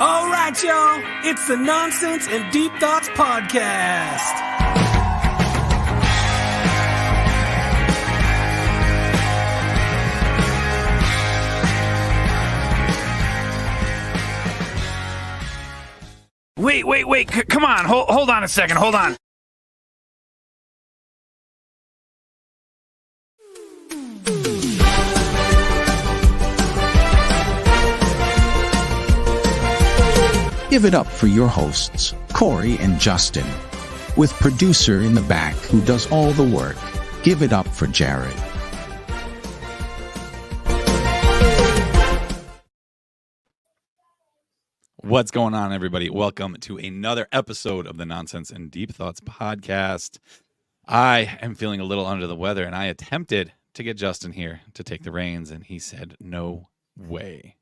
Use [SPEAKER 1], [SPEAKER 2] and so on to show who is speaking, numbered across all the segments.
[SPEAKER 1] All right, y'all. It's the Nonsense and Deep Thoughts Podcast. Wait. Come on. Hold on a second. Hold on.
[SPEAKER 2] Give it up for your hosts, Corey and Justin, with producer in the back who does all the work. Give it up for Jared.
[SPEAKER 3] What's going on, everybody? Welcome to another episode of the Nonsense and Deep Thoughts Podcast. I am feeling a little under the weather, and I attempted to get Justin here to take the reins, and he said, no way.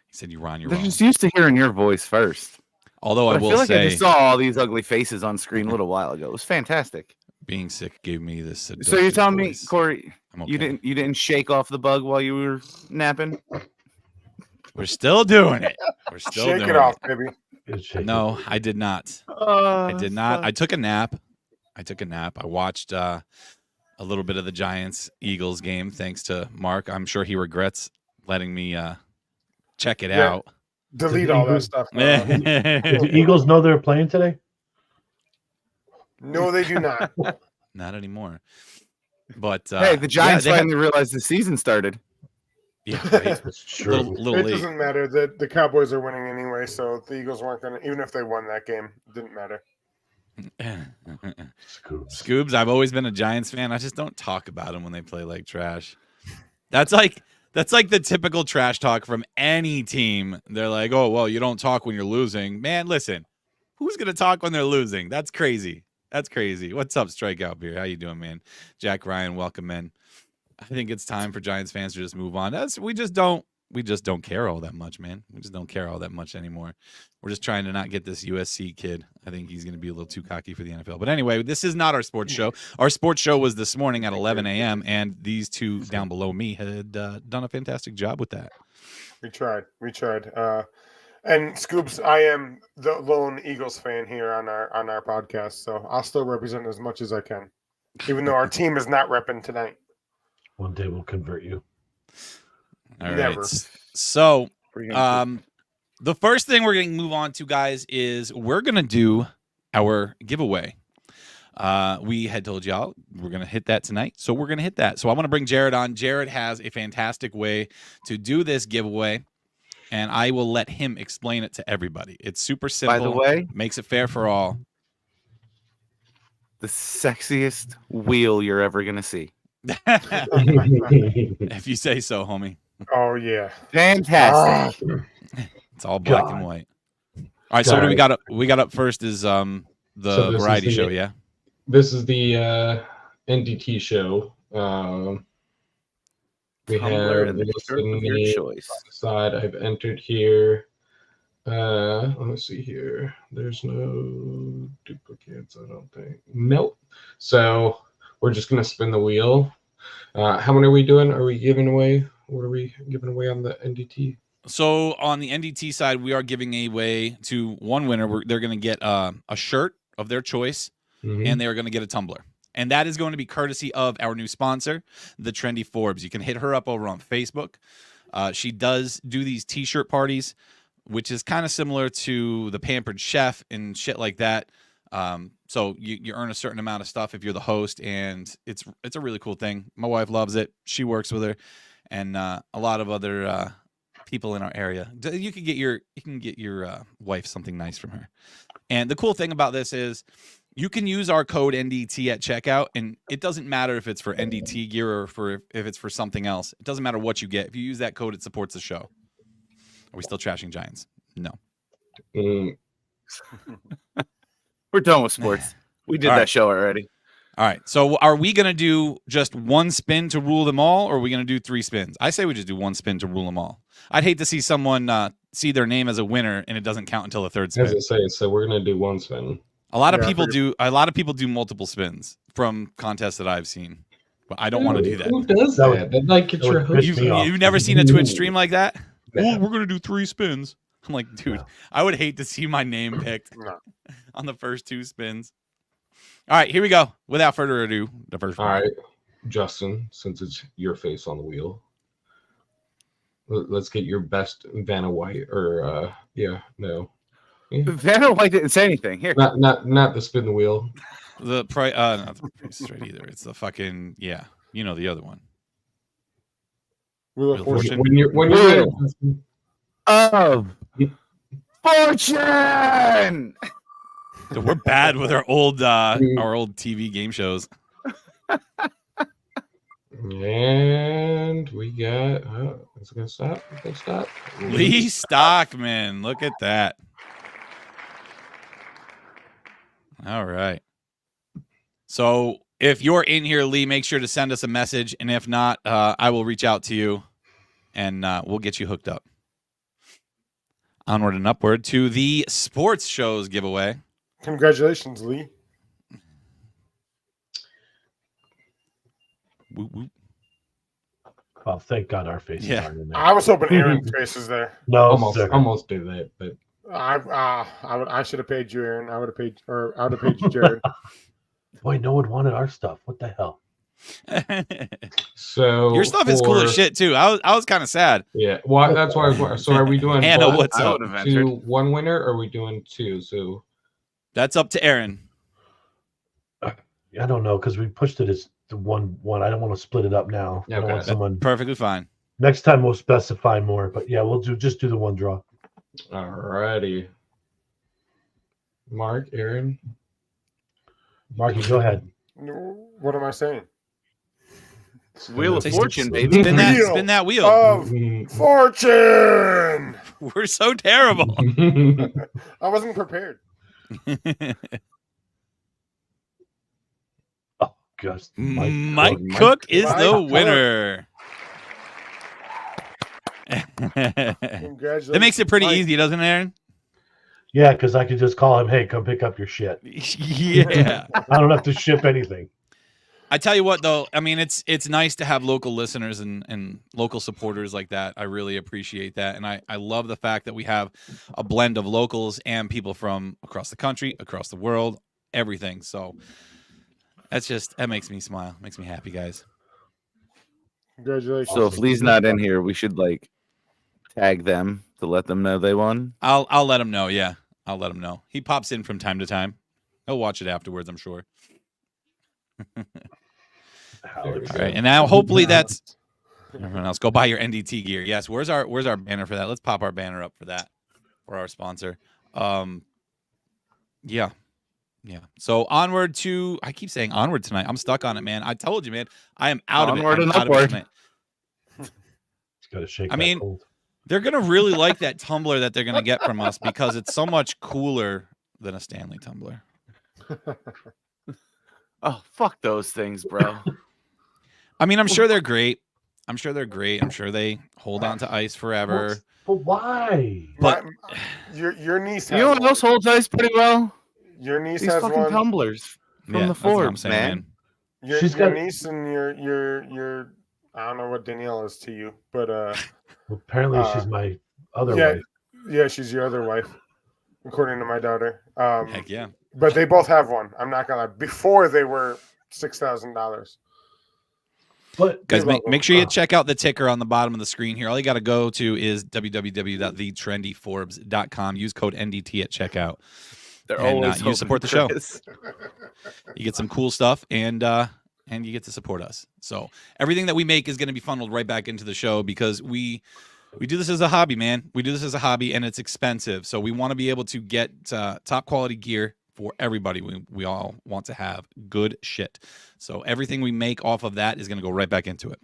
[SPEAKER 3] He said, you're on your own.
[SPEAKER 4] They're just used to hearing your voice first.
[SPEAKER 3] Although I will
[SPEAKER 4] feel like
[SPEAKER 3] say,
[SPEAKER 4] I just saw all these ugly faces on screen a little while ago. It was fantastic.
[SPEAKER 3] being sick gave me this.
[SPEAKER 4] So you're telling me,
[SPEAKER 3] voice.
[SPEAKER 4] Corey,
[SPEAKER 3] Okay.
[SPEAKER 4] you didn't shake off the bug while you were napping?
[SPEAKER 3] We're still doing it. We're still
[SPEAKER 5] Shake
[SPEAKER 3] doing
[SPEAKER 5] it off, baby.
[SPEAKER 3] No, I did not. I did not.
[SPEAKER 4] Fuck.
[SPEAKER 3] I took a nap. I watched a little bit of the Giants-Eagles game, thanks to Mark. I'm sure he regrets letting me check it out.
[SPEAKER 5] Delete all that stuff.
[SPEAKER 6] Do the Eagles know they're playing today?
[SPEAKER 5] No, they do not.
[SPEAKER 3] Not anymore. But
[SPEAKER 4] Hey, the Giants
[SPEAKER 3] they had-
[SPEAKER 4] finally realized the season started.
[SPEAKER 3] Yeah, right.
[SPEAKER 6] That's true.
[SPEAKER 3] little
[SPEAKER 5] It
[SPEAKER 3] late.
[SPEAKER 5] doesn't matter. The Cowboys are winning anyway, so the Eagles weren't going to, even if they won that game, it didn't matter.
[SPEAKER 3] Scoobs, I've always been a Giants fan. I just don't talk about them when they play like trash. That's like the typical trash talk from any team. They're like, oh, well, you don't talk when you're losing. Man, listen, who's going to talk when they're losing? That's crazy. What's up, Strikeout Beer? How you doing, man? Jack Ryan, welcome in. I think it's time for Giants fans to just move on. We just don't care all that much, man. We just don't care all that much anymore. We're just trying to not get this USC kid. I think he's going to be a little too cocky for the NFL. But anyway, this is not our sports show. Our sports show was this morning at 11 a.m., and these two down below me had done a fantastic job with that.
[SPEAKER 5] We tried. And Scoops, I am the lone Eagles fan here on our podcast, so I'll still represent as much as I can, even though our team is not repping tonight.
[SPEAKER 6] One day we'll convert you.
[SPEAKER 3] All right.
[SPEAKER 5] Never.
[SPEAKER 3] So, the first thing we're going to move on to, guys, is we're going to do our giveaway. We had told y'all we're going to hit that tonight, so we're going to hit that. So I want to bring Jared on. Jared has a fantastic way to do this giveaway, and I will let him explain it to everybody. It's super simple.
[SPEAKER 4] By the way,
[SPEAKER 3] makes it fair for all.
[SPEAKER 4] the sexiest wheel you're ever going to see.
[SPEAKER 3] If you say so, homie.
[SPEAKER 5] Oh yeah,
[SPEAKER 4] Fantastic.
[SPEAKER 3] It's all black and white. All right, so what do we got up? We got up first is the
[SPEAKER 7] this
[SPEAKER 3] variety
[SPEAKER 7] is the-
[SPEAKER 3] show, yeah.
[SPEAKER 7] This is the NDT show. We
[SPEAKER 4] Tumbler
[SPEAKER 7] have
[SPEAKER 4] and the
[SPEAKER 7] this
[SPEAKER 4] shirt
[SPEAKER 7] in
[SPEAKER 4] of your
[SPEAKER 7] the
[SPEAKER 4] choice.
[SPEAKER 7] side I've entered here. Let me see here. There's no duplicates, I don't think. Nope. So we're just gonna spin the wheel. How many are we doing? Are we giving away? What are we giving away on the NDT?
[SPEAKER 3] So on the NDT side, we are giving away to one winner. They're going to get a shirt of their choice, and they are going to get a tumbler. And that is going to be courtesy of our new sponsor, the Trendy Forbes. You can hit her up over on Facebook. She does do these T-shirt parties, which is kind of similar to the Pampered Chef and shit like that. So you earn a certain amount of stuff if you're the host, and it's a really cool thing. My wife loves it. She works with her, and a lot of other people in our area. You can get your wife something nice from her. And the cool thing about this is you can use our code NDT at checkout, and it doesn't matter if it's for NDT gear or if it's for something else. It doesn't matter what you get. If you use that code, it supports the show. Are we still trashing Giants? No.
[SPEAKER 4] We're done with sports. We did
[SPEAKER 3] All
[SPEAKER 4] that
[SPEAKER 3] right.
[SPEAKER 4] show already.
[SPEAKER 3] All right. So are we going to do just one spin to rule them all, or are we going to do 3 spins? I say we just do one spin to rule them all. I'd hate to see someone see their name as a winner and it doesn't count until the third spin.
[SPEAKER 7] As I say, so we're gonna do one spin.
[SPEAKER 3] A lot of
[SPEAKER 5] Yeah, I
[SPEAKER 3] people
[SPEAKER 5] figured.
[SPEAKER 3] do. A lot of people do multiple spins from contests that I've seen, but I don't want to do that.
[SPEAKER 7] Who does
[SPEAKER 6] That
[SPEAKER 7] that? That like gets
[SPEAKER 6] that
[SPEAKER 7] your
[SPEAKER 6] would
[SPEAKER 7] hook.
[SPEAKER 6] piss me off.
[SPEAKER 3] You've never seen a Twitch stream like that?
[SPEAKER 7] No.
[SPEAKER 3] Oh, we're gonna do 3 spins. I'm like, dude, I would hate to see my name picked
[SPEAKER 5] No.
[SPEAKER 3] on the first 2 spins. All right, here we go. Without further ado, the first
[SPEAKER 7] All
[SPEAKER 3] one.
[SPEAKER 7] right, Justin, since it's your face on the wheel, let's get your best Vanna White or
[SPEAKER 4] Vanna White didn't say anything. Here.
[SPEAKER 7] not the spin the wheel.
[SPEAKER 3] The price, not the Price is Right either. It's the fucking the other one.
[SPEAKER 5] Wheel of
[SPEAKER 3] Wheel of
[SPEAKER 5] Fortune.
[SPEAKER 7] When you're ready, Justin.
[SPEAKER 4] Of Fortune.
[SPEAKER 3] Dude, we're bad with our old TV game shows.
[SPEAKER 7] And we got. Is it gonna stop? Is it gonna stop?
[SPEAKER 3] Lee Stockman, look at that. All right. So if you're in here, Lee, make sure to send us a message, and if not, I will reach out to you, and we'll get you hooked up. Onward and upward to the sports shows giveaway.
[SPEAKER 5] Congratulations, Lee.
[SPEAKER 3] Whoop, whoop.
[SPEAKER 6] Well, thank God our faces aren't in there.
[SPEAKER 5] I was hoping Aaron's face was there.
[SPEAKER 6] No,
[SPEAKER 7] almost did that, but
[SPEAKER 5] I should have paid you, Aaron. I would have paid you, Jared.
[SPEAKER 6] Boy, no one wanted our stuff. What the hell?
[SPEAKER 7] so
[SPEAKER 3] Your stuff is cool as shit too. I was kind of sad.
[SPEAKER 7] Yeah, well, that's why I was wondering. So are we doing
[SPEAKER 3] Hannah,
[SPEAKER 7] both
[SPEAKER 3] what's up?
[SPEAKER 7] to one winner, or are we doing 2? So
[SPEAKER 3] That's up to Aaron.
[SPEAKER 6] I don't know because we pushed it as the one. I don't want to split it up now. I don't want someone.
[SPEAKER 3] Perfectly fine.
[SPEAKER 6] Next time we'll specify more, but yeah, we'll just do the one draw.
[SPEAKER 7] alrighty. Mark, Aaron.
[SPEAKER 6] Marky, go ahead.
[SPEAKER 5] What am I saying?
[SPEAKER 4] Wheel of
[SPEAKER 3] Say-
[SPEAKER 4] Fortune, baby.
[SPEAKER 3] Spin that wheel.
[SPEAKER 5] Of Fortune.
[SPEAKER 3] We're so terrible.
[SPEAKER 5] I wasn't prepared.
[SPEAKER 6] Oh, gosh.
[SPEAKER 3] Mike Cook is
[SPEAKER 5] Mike
[SPEAKER 3] the
[SPEAKER 5] Cook.
[SPEAKER 3] winner.
[SPEAKER 5] Congratulations.
[SPEAKER 3] That makes it pretty
[SPEAKER 5] Mike.
[SPEAKER 3] easy, doesn't it, Aaron?
[SPEAKER 6] Yeah, because I could just call him, hey, come pick up your shit.
[SPEAKER 3] Yeah.
[SPEAKER 6] I don't have to ship anything.
[SPEAKER 3] I tell you what, though, I mean, it's nice to have local listeners and local supporters like that. I really appreciate that. And I love the fact that we have a blend of locals and people from across the country, across the world, everything. So that makes me smile, makes me happy, guys.
[SPEAKER 5] Congratulations.
[SPEAKER 4] So if Lee's not in here, we should tag them to let them know they won.
[SPEAKER 3] I'll let him know. Yeah, I'll let him know. He pops in from time to time. He'll watch it afterwards, I'm sure. All right, and now hopefully that's everyone else. Go buy your NDT gear. Yes, where's our banner for that? Let's pop our banner up for that for our sponsor. Yeah. So onward to I keep saying onward tonight. I'm stuck on it, man. I told you, man. I am out
[SPEAKER 4] Onward
[SPEAKER 3] of it.
[SPEAKER 4] and upward.
[SPEAKER 3] Tonight.
[SPEAKER 6] It's got to shake.
[SPEAKER 3] I mean,
[SPEAKER 6] cold.
[SPEAKER 3] They're gonna really like that tumbler that they're gonna get from us because it's so much cooler than a Stanley tumbler.
[SPEAKER 4] Oh, fuck those things, bro.
[SPEAKER 3] I mean, I'm sure they're great. I'm sure they hold on to ice forever.
[SPEAKER 6] But why?
[SPEAKER 3] But
[SPEAKER 5] your niece has
[SPEAKER 4] You know what
[SPEAKER 5] one.
[SPEAKER 4] else holds ice pretty well?
[SPEAKER 5] Your niece
[SPEAKER 4] These
[SPEAKER 5] has
[SPEAKER 4] fucking
[SPEAKER 5] one.
[SPEAKER 4] tumblers from the
[SPEAKER 3] that's what I'm
[SPEAKER 4] Forbes,
[SPEAKER 3] saying,
[SPEAKER 4] man.
[SPEAKER 5] Your
[SPEAKER 6] She's got-
[SPEAKER 5] niece and your I don't know what Danielle is to you, but
[SPEAKER 6] Well, apparently she's my other
[SPEAKER 5] yeah,
[SPEAKER 6] wife.
[SPEAKER 5] yeah, she's your other wife, according to my daughter.
[SPEAKER 3] Heck yeah.
[SPEAKER 5] But they both have one. I'm not gonna lie. Before they were $6,000.
[SPEAKER 6] But
[SPEAKER 3] Guys,
[SPEAKER 5] They love
[SPEAKER 3] make sure you
[SPEAKER 6] them.
[SPEAKER 3] check out the ticker on the bottom of the screen here. All you got to go to is www.thetrendyforbes.com. Use code NDT at checkout.
[SPEAKER 4] They're
[SPEAKER 3] And,
[SPEAKER 4] always
[SPEAKER 3] you
[SPEAKER 4] hoping
[SPEAKER 3] support the
[SPEAKER 4] for
[SPEAKER 3] show.
[SPEAKER 4] this.
[SPEAKER 3] You get some cool stuff and you get to support us. So everything that we make is going to be funneled right back into the show because we do this as a hobby, man. We do this as a hobby and it's expensive. So we want to be able to get top quality gear for everybody. We all want to have good shit. So everything we make off of that is going to go right back into it.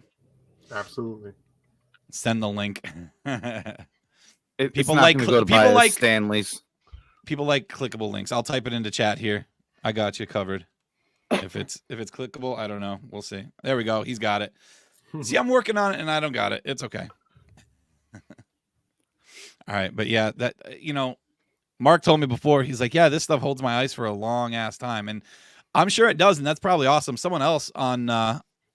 [SPEAKER 5] Absolutely.
[SPEAKER 3] Send the link.
[SPEAKER 4] It's
[SPEAKER 3] People
[SPEAKER 4] not
[SPEAKER 3] like
[SPEAKER 4] gonna go to
[SPEAKER 3] people
[SPEAKER 4] buy
[SPEAKER 3] like-
[SPEAKER 4] Stanley's.
[SPEAKER 3] People like clickable links. I'll type it into chat here. I got you covered. If it's clickable, I don't know. We'll see. There we go. He's got it. See, I'm working on it and I don't got it. It's okay. All right, but yeah, that Mark told me before. He's like, "Yeah, this stuff holds my ice for a long ass time," and I'm sure it does, and that's probably awesome. Someone else on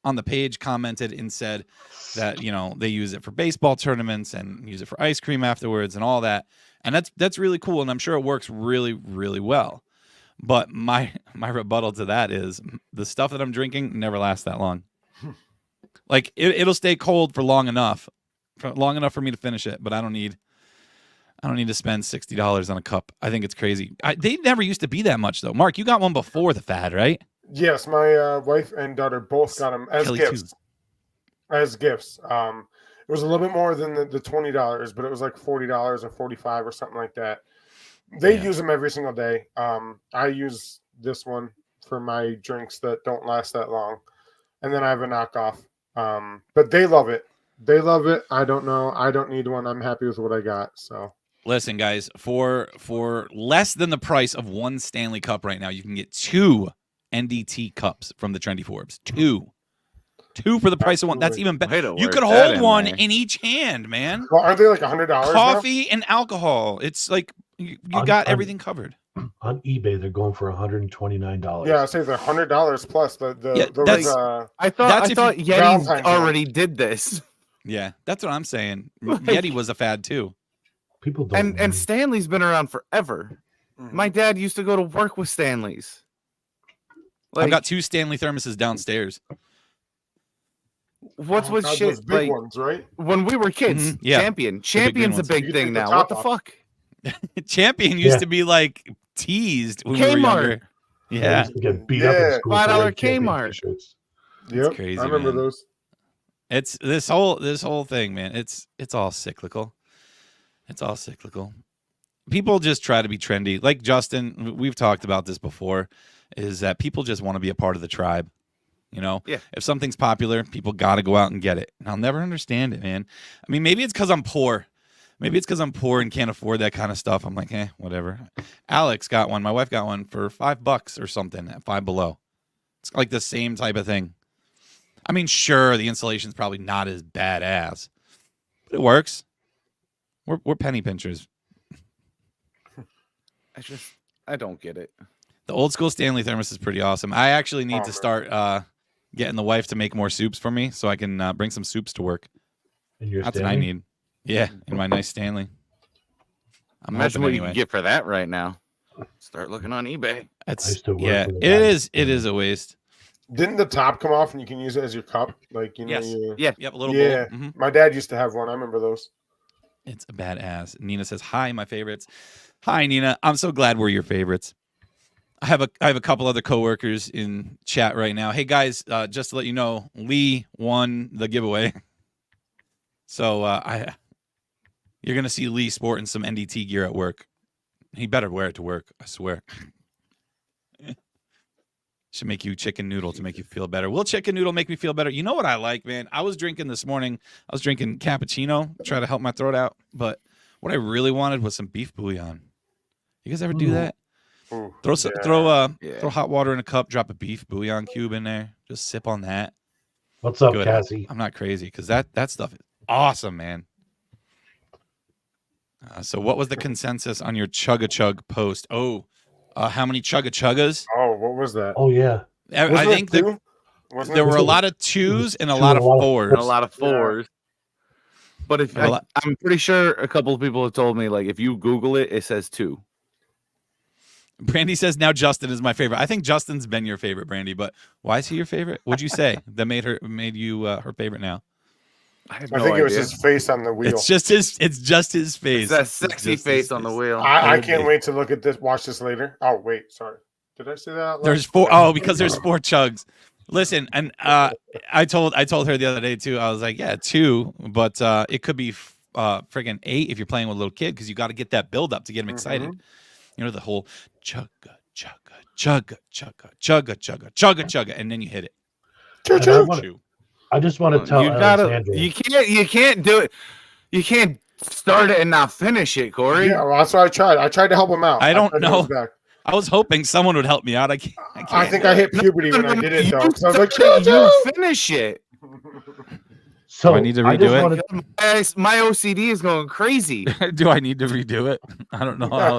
[SPEAKER 3] on the page commented and said that, you know, they use it for baseball tournaments and use it for ice cream afterwards and all that. And that's really cool. And I'm sure it works really, really well. But my rebuttal to that is the stuff that I'm drinking never lasts that long. Like it'll stay cold for long enough for me to finish it. But I don't need to spend $60 on a cup. I think it's crazy. They never used to be that much though. Mark, you got one before the fad, right?
[SPEAKER 5] Yes, my wife and daughter both got them as
[SPEAKER 3] Kelly
[SPEAKER 5] gifts.
[SPEAKER 3] too.
[SPEAKER 5] As gifts. It was a little bit more than the $20, but it was like $40 or $45 or something like that. They use them every single day. I use this one for my drinks that don't last that long, and then I have a knockoff. But they love it. They love it. I don't know. I don't need one. I'm happy with what I got. So
[SPEAKER 3] listen, guys, for less than the price of one Stanley Cup right now, you can get 2 NDT cups from the Trendy Forbes. 2 for the price of one. That's even better. You could hold one in each hand, man.
[SPEAKER 5] Well, aren't they like $100?
[SPEAKER 3] Coffee and alcohol. It's like you got everything covered.
[SPEAKER 6] On eBay, they're going for $129.
[SPEAKER 5] Yeah, I say they're $100 plus. I
[SPEAKER 4] thought Yeti already did this.
[SPEAKER 3] Yeah, that's what I'm saying. Yeti was a fad too.
[SPEAKER 6] People don't.
[SPEAKER 4] And Stanley's been around forever.
[SPEAKER 5] Mm-hmm.
[SPEAKER 4] My dad used to go to work with Stanley's.
[SPEAKER 3] I've got 2 Stanley thermoses downstairs.
[SPEAKER 5] What's with shit? Those big ones, right?
[SPEAKER 4] When we were kids, Champion's a big thing now. What the fuck?
[SPEAKER 3] Champion used to be like teased when we were younger.
[SPEAKER 6] Yeah, used to get beat up in school.
[SPEAKER 4] $5 Kmart.
[SPEAKER 5] Yep,
[SPEAKER 3] crazy.
[SPEAKER 5] I remember those.
[SPEAKER 3] It's this whole thing, man. It's all cyclical. It's all cyclical. People just try to be trendy. Like Justin, we've talked about this before, is that people just want to be a part of the tribe. You know, if something's popular, people got to go out and get it. And I'll never understand it, man. I mean, maybe it's because I'm poor. Maybe it's because I'm poor and can't afford that kind of stuff. I'm like, whatever. Alex got one. My wife got one for $5 or something at Five Below. It's like the same type of thing. I mean, sure, the installation's probably not as badass, but it works. We're penny pinchers.
[SPEAKER 4] I don't get it.
[SPEAKER 3] The old school Stanley thermos is pretty awesome. I actually need to start getting the wife to make more soups for me so I can bring some soups to work. That's what I need. Yeah, in my nice Stanley.
[SPEAKER 4] Imagine what you can get for that right now. Start looking on eBay.
[SPEAKER 3] It is a waste.
[SPEAKER 5] Didn't the top come off and you can use it as your cup? Like, you know,
[SPEAKER 3] a little bowl. Mm-hmm.
[SPEAKER 5] My dad used to have one. I remember those.
[SPEAKER 3] It's a badass. Nina says, "Hi, my favorites." Hi, Nina. I'm so glad we're your favorites. I have a couple other coworkers in chat right now. Hey guys, just to let you know, Lee won the giveaway. So you're gonna see Lee sporting some NDT gear at work. He better wear it to work, I swear. Should make you chicken noodle to make you feel better. Will chicken noodle make me feel better? You know what I like, man? I was drinking this morning. I was drinking cappuccino, try to help my throat out. But what I really wanted was some beef bouillon. You guys ever do that?
[SPEAKER 5] Ooh,
[SPEAKER 3] throw hot water in a cup, drop a beef bouillon cube in there, just sip on that.
[SPEAKER 6] What's up, Cassie?
[SPEAKER 3] I'm not crazy because that stuff is awesome, man. So what was the consensus on your chug-a-chug post? How many chuggas?
[SPEAKER 5] Oh, what was that?
[SPEAKER 6] Oh, yeah.
[SPEAKER 3] I think there were a lot of 2s and a lot of 4s.
[SPEAKER 4] And a lot of 4s. But I'm pretty sure a couple of people have told me, like, if you Google it, it says 2.
[SPEAKER 3] Brandy says now Justin is my favorite. I think Justin's been your favorite, Brandy. But why is he your favorite? What'd you say that made you her favorite now?
[SPEAKER 5] I think it was his face on the wheel.
[SPEAKER 3] It's just his face.
[SPEAKER 4] It's that sexy face on the wheel.
[SPEAKER 5] I can't wait to look at this. Watch this later. Oh wait, sorry. Did I say that out loud?
[SPEAKER 3] There's 4. Oh, because there's 4 chugs. Listen, and I told her the other day too. I was like, yeah, 2, but it could be friggin' 8 if you're playing with a little kid because you got to get that build up to get him excited. You know, the whole chugga, and then you hit it.
[SPEAKER 6] I just want to tell
[SPEAKER 4] you can't do it. You can't start it and not finish it, Corey.
[SPEAKER 5] Yeah, well, that's what I tried. I tried to help him out.
[SPEAKER 3] I don't know. I was hoping someone would help me out. I can't.
[SPEAKER 5] I think I hit puberty when I did it, though. So I was like,
[SPEAKER 4] you finish it.
[SPEAKER 6] So
[SPEAKER 3] do I need to redo
[SPEAKER 4] it? My OCD is going crazy.
[SPEAKER 3] Do I need to redo it? I don't know how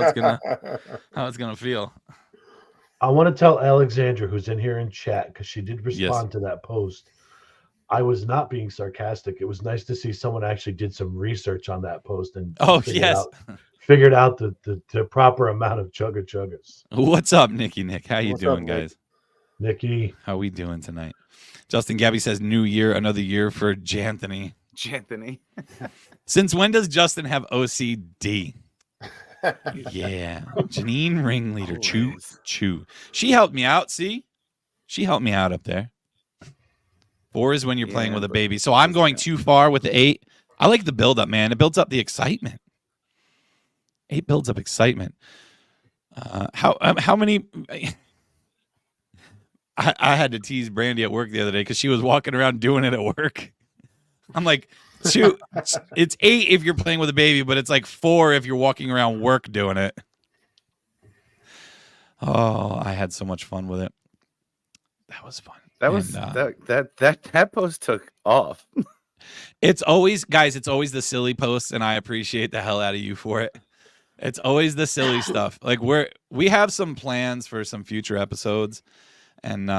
[SPEAKER 3] it's gonna feel.
[SPEAKER 6] I want to tell Alexandra, who's in here in chat, because she did respond to that post. I was not being sarcastic. It was nice to see someone actually did some research on that post and figured out the proper amount of chuggas.
[SPEAKER 3] What's up, Nick? How you doing, guys?
[SPEAKER 6] Nicky,
[SPEAKER 3] how we doing tonight? Justin Gabby says, "New year, another year for Janthony." Since when does Justin have OCD? Yeah, Janine Ringleader, chew. She helped me out. See, she helped me out up there. 4 is when you're playing with a baby. So I'm going too far with the 8. I like the build up, man. It builds up the excitement. 8 builds up excitement. How many? I had to tease Brandy at work the other day because she was walking around doing it at work. I'm like, 2. It's 8 if you're playing with a baby, but it's like 4 if you're walking around work doing it. Oh, I had so much fun with it. That was fun.
[SPEAKER 4] That post took off.
[SPEAKER 3] It's always, guys, it's always the silly posts, and I appreciate the hell out of you for it. It's always the silly stuff. Like we have some plans for some future episodes, and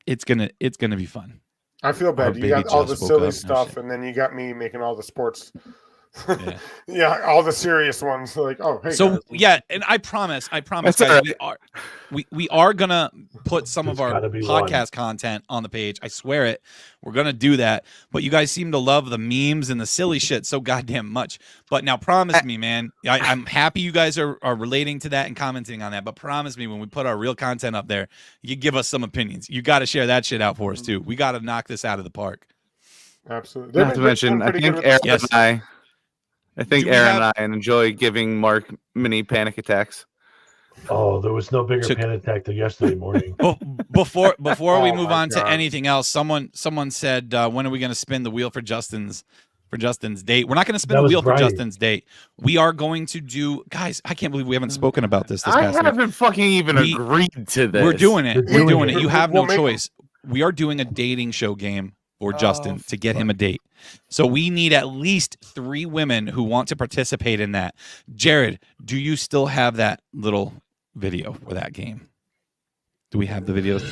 [SPEAKER 3] it's gonna be fun.
[SPEAKER 5] I feel bad. You got all the silly stuff, and then you got me making all the sports. Yeah, all the serious ones. Like, oh, hey.
[SPEAKER 3] So
[SPEAKER 5] guys.
[SPEAKER 3] yeah, and I promise, guys, we are gonna put some of our podcast content on the page. I swear it. We're gonna do that. But you guys seem to love the memes and the silly shit so goddamn much. But now, promise me, man, I'm happy you guys are relating to that and commenting on that. But promise me, when we put our real content up there, you give us some opinions. You got to share that shit out for us too. We got to knock this out of the park.
[SPEAKER 5] Absolutely.
[SPEAKER 4] Not to mention, I think Aaron and I enjoy giving Mark mini panic attacks.
[SPEAKER 6] Oh, there was no bigger panic attack than yesterday morning.
[SPEAKER 3] Before we move on to anything else, someone said, when are we going to spin the wheel for Justin's date? We're not going to spin the wheel for Justin's date. We are going to do, guys. I can't believe we haven't spoken about this.
[SPEAKER 4] I haven't fucking even agreed to this.
[SPEAKER 3] We're doing it. We're doing it. You have no choice. We are doing a dating show game for Justin to get him a date. So we need at least 3 women who want to participate in that. Jared, do you still have that little video for that game? Do we have the videos?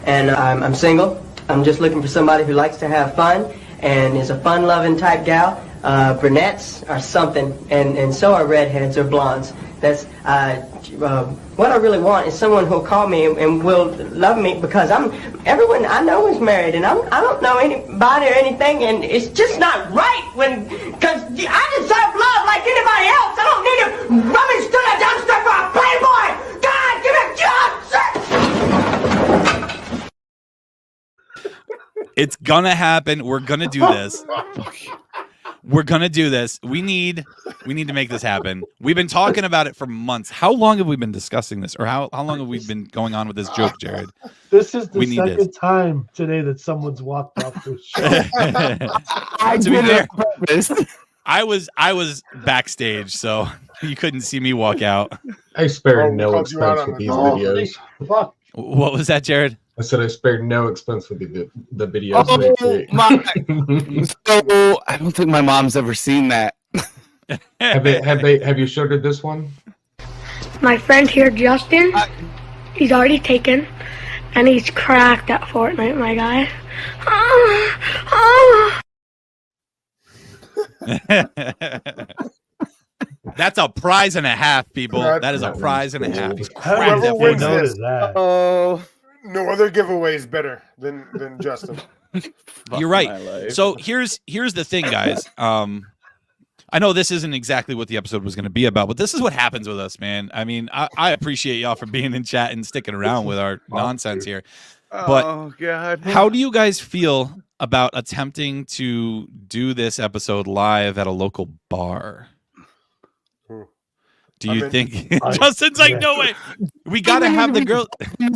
[SPEAKER 8] And I'm single. I'm just looking for somebody who likes to have fun and is a fun-loving type gal. Brunettes are something, and so are redheads or blondes. That's what I really want is someone who'll call me and will love me, because everyone I know is married, and I don't know anybody or anything, and it's just not right because I deserve love like anybody else. I don't need to rummage through the dumpster for a playboy. God, give me jobs.
[SPEAKER 3] It's gonna happen. We're gonna do this. We're gonna do this. We need to make this happen. We've been talking about it for months. How long have we been discussing this, or how long have we been going on with this joke, Jared?
[SPEAKER 6] This is the second time today that someone's walked off the show.
[SPEAKER 3] To be fair, I was backstage, so you couldn't see me walk out.
[SPEAKER 7] I spared no expense with these videos.
[SPEAKER 3] What was that, Jared?
[SPEAKER 7] I said I spared no expense with the videos.
[SPEAKER 4] So I don't think my mom's ever seen that.
[SPEAKER 7] Have you showed her this one?
[SPEAKER 9] My friend here, Justin, he's already taken, and he's cracked at Fortnite, my guy.
[SPEAKER 3] That's a prize and a half, people. That is a prize and a half. He's cracked
[SPEAKER 5] Whoever
[SPEAKER 3] at
[SPEAKER 5] wins
[SPEAKER 3] Fortnite.
[SPEAKER 5] this, no other giveaway is better than Justin.
[SPEAKER 3] You're right. So here's the thing, guys. I know this isn't exactly what the episode was going to be about, but this is what happens with us, man. I mean, I appreciate y'all for being in chat and sticking around with our nonsense here. But
[SPEAKER 4] God,
[SPEAKER 3] how do you guys feel about attempting to do this episode live at a local bar? Do you think Justin's like, no way? We gotta have the girl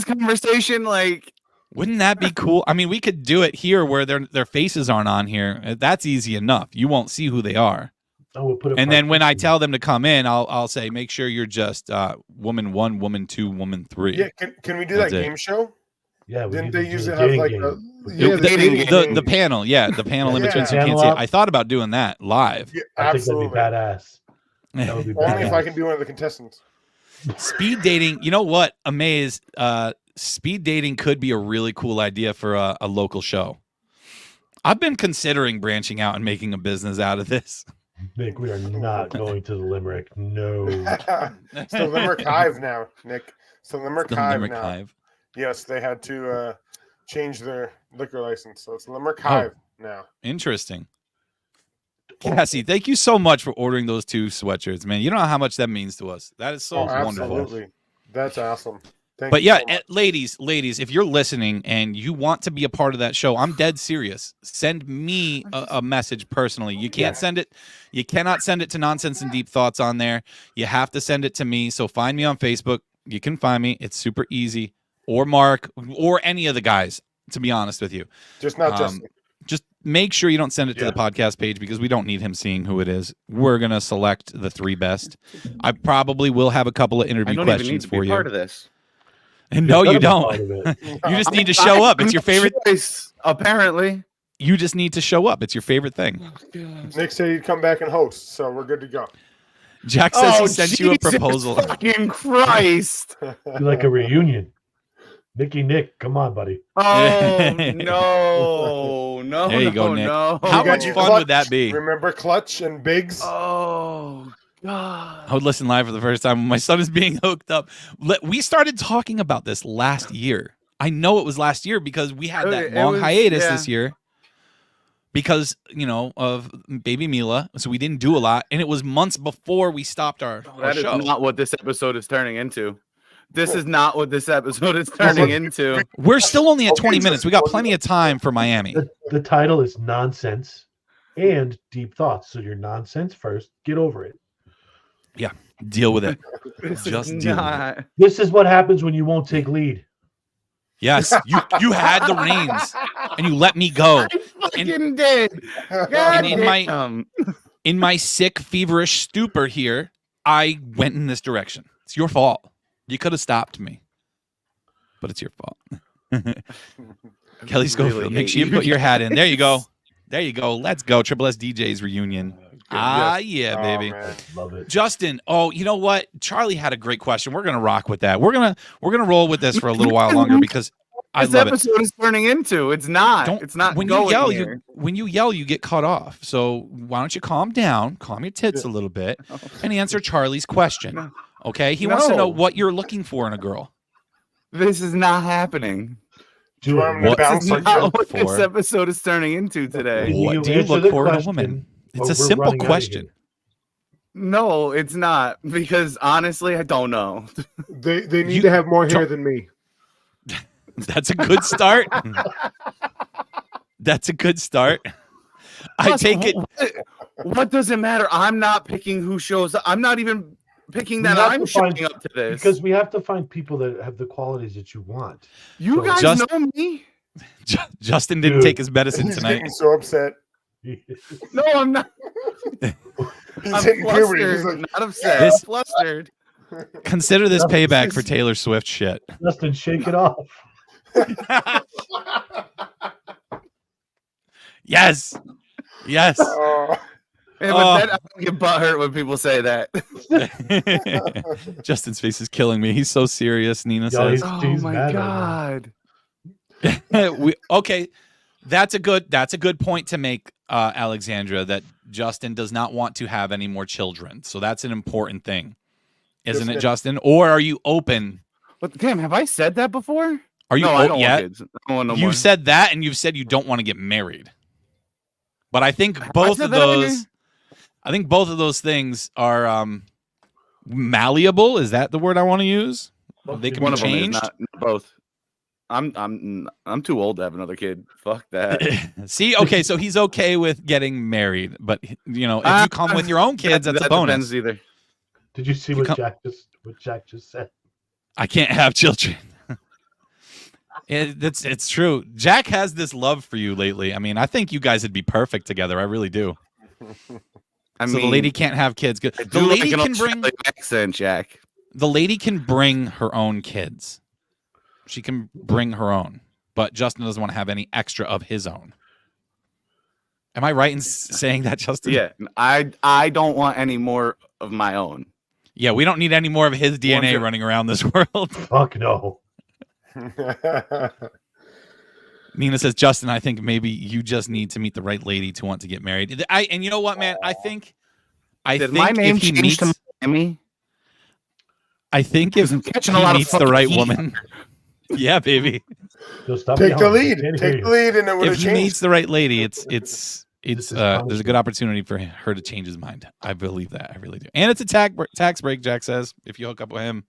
[SPEAKER 4] conversation. Like,
[SPEAKER 3] wouldn't that be cool? I mean, we could do it here where their faces aren't on here. That's easy enough. You won't see who they are. And then when I tell them to come in, I'll say, make sure you're just woman 1, woman 2, woman 3.
[SPEAKER 5] Yeah, can we do that game show?
[SPEAKER 6] Yeah,
[SPEAKER 5] didn't they usually have like
[SPEAKER 3] the panel? Yeah, the panel in between, so you can't see it. I thought about doing that live.
[SPEAKER 5] Yeah,
[SPEAKER 6] I think that'd be badass.
[SPEAKER 5] Only if I can be one of the contestants.
[SPEAKER 3] Speed dating. You know what? Amaze. Speed dating could be a really cool idea for a local show. I've been considering branching out and making a business out of this.
[SPEAKER 6] Nick, we are not going to the Limerick. No.
[SPEAKER 5] It's the Limerick Hive now, Nick. It's the Limerick Hive now.
[SPEAKER 3] Hive.
[SPEAKER 5] Yes, they had to change their liquor license, so it's Limerick Hive now.
[SPEAKER 3] Interesting. Cassie, thank you so much for ordering those 2 sweatshirts, man. You don't know how much that means to us. That is so wonderful.
[SPEAKER 5] Absolutely. That's awesome.
[SPEAKER 3] But yeah, so ladies, if you're listening and you want to be a part of that show, I'm dead serious. Send me a message personally. You can't send it. You cannot send it to Nonsense and Deep Thoughts on there. You have to send it to me. So find me on Facebook. You can find me. It's super easy. Or Mark or any of the guys, to be honest with you.
[SPEAKER 5] Just not Justin.
[SPEAKER 3] Just make sure you don't send it to the podcast page because we don't need him seeing who it is. We're going to select the 3 best. I probably will have a couple of interview questions for you.
[SPEAKER 4] Part of this.
[SPEAKER 3] And no, you don't. You just need to show up. It's your favorite.
[SPEAKER 4] Choice, apparently.
[SPEAKER 3] You just need to show up. It's your favorite thing.
[SPEAKER 5] Nick said he'd come back and host, so we're good to go.
[SPEAKER 3] Jack says he sent you a proposal.
[SPEAKER 4] Fucking Christ.
[SPEAKER 6] Like a reunion. Nick, come on, buddy.
[SPEAKER 4] Oh, no.
[SPEAKER 3] There you go, Nick.
[SPEAKER 4] No.
[SPEAKER 3] How much fun would that be?
[SPEAKER 5] Remember Clutch and Biggs?
[SPEAKER 4] Oh, God.
[SPEAKER 3] I would listen live for the first time when my son is being hooked up. We started talking about this last year. I know it was last year because we had that long hiatus this year because, of baby Mila. So we didn't do a lot. And it was months before we stopped our show.
[SPEAKER 4] That is not what this episode is turning into. This is not what this episode is turning into.
[SPEAKER 3] We're still only at 20 minutes. We got plenty of time for Miami.
[SPEAKER 6] The title is Nonsense and Deep Thoughts. So you're nonsense first. Get over it.
[SPEAKER 3] Yeah. Deal with it. Just deal with it.
[SPEAKER 6] This is what happens when you won't take lead.
[SPEAKER 3] Yes. You had the reins and you let me go.
[SPEAKER 4] I fucking did.
[SPEAKER 3] And in my sick, feverish stupor here, I went in this direction. It's your fault. You could have stopped me, but it's your fault. Kelly Schofield, make sure you put your hat in. There you go. There you go. Let's go. Triple S DJ's reunion. Yeah, baby.
[SPEAKER 6] Love it.
[SPEAKER 3] Justin, you know what? Charlie had a great question. We're gonna rock with that. We're gonna roll with this for a little while longer because I love it.
[SPEAKER 4] This episode is turning into. It's not. It's not.
[SPEAKER 3] When you yell, you get cut off. So why don't you calm down, calm your tits a little bit, and answer Charlie's question. Okay, he wants to know what you're looking for in a girl.
[SPEAKER 4] This is not happening.
[SPEAKER 3] What
[SPEAKER 4] this episode is turning into today.
[SPEAKER 3] What do you look for in a woman? It's a simple question.
[SPEAKER 4] No, it's not, because honestly, I don't know.
[SPEAKER 5] They need to have more hair than me.
[SPEAKER 3] That's a good start. That's a good start. I take it.
[SPEAKER 4] What does it matter? I'm not picking who shows up. I'm not even picking that I'm showing up to this.
[SPEAKER 6] Because we have to find people that have the qualities that you want.
[SPEAKER 4] You guys know me.
[SPEAKER 3] Justin didn't take his medicine tonight.
[SPEAKER 5] He's so upset.
[SPEAKER 4] No, I'm not. I'm flustered, not upset. I'm flustered.
[SPEAKER 3] Consider this payback for Taylor Swift shit.
[SPEAKER 6] Justin, shake it off.
[SPEAKER 3] Yes.
[SPEAKER 4] Yeah, but then I get butthurt when people say that.
[SPEAKER 3] Justin's face is killing me. He's so serious, Nina says.
[SPEAKER 4] Oh my God.
[SPEAKER 3] Okay. That's a good point to make, Alexandra, that Justin does not want to have any more children. So that's an important thing. Isn't it, Justin? Or are you open?
[SPEAKER 4] But damn, have I said that before?
[SPEAKER 3] Are you
[SPEAKER 4] I don't want kids. I don't want no more.
[SPEAKER 3] You've said that, and you've said you don't want to get married. But I think both of those things are malleable. Is that the word I want to use? They can be changed.
[SPEAKER 4] Not both. I'm too old to have another kid. Fuck that.
[SPEAKER 3] See, okay, so he's okay with getting married, but if you come with your own kids, that's a bonus.
[SPEAKER 4] Either.
[SPEAKER 6] Did you see what Jack just said?
[SPEAKER 3] I can't have children. It's true. Jack has this love for you lately. I mean, I think you guys would be perfect together. I really do. The lady can't have kids. The lady can bring
[SPEAKER 4] accent, Jack.
[SPEAKER 3] The lady can bring her own kids. She can bring her own, but Justin doesn't want to have any extra of his own. Am I right in saying that, Justin?
[SPEAKER 4] Yeah, I don't want any more of my own.
[SPEAKER 3] Yeah, we don't need any more of his DNA running around this world.
[SPEAKER 6] Fuck no.
[SPEAKER 3] Nina says, Justin, I think maybe you just need to meet the right lady to want to get married. And you know what, man? I think
[SPEAKER 4] my name
[SPEAKER 3] if he
[SPEAKER 4] change
[SPEAKER 3] meets
[SPEAKER 4] to Miami?
[SPEAKER 3] I think if
[SPEAKER 4] I'm catching
[SPEAKER 3] he
[SPEAKER 4] a lot of
[SPEAKER 3] meets the
[SPEAKER 4] fucking
[SPEAKER 3] right
[SPEAKER 4] heat.
[SPEAKER 3] woman, yeah, baby.
[SPEAKER 5] Take the lead. Take the lead, and it would have
[SPEAKER 3] If he
[SPEAKER 5] changed.
[SPEAKER 3] meets the right lady, there's a good opportunity for her to change his mind. I believe that. I really do. And it's a tax break, Jack says, if you hook up with him.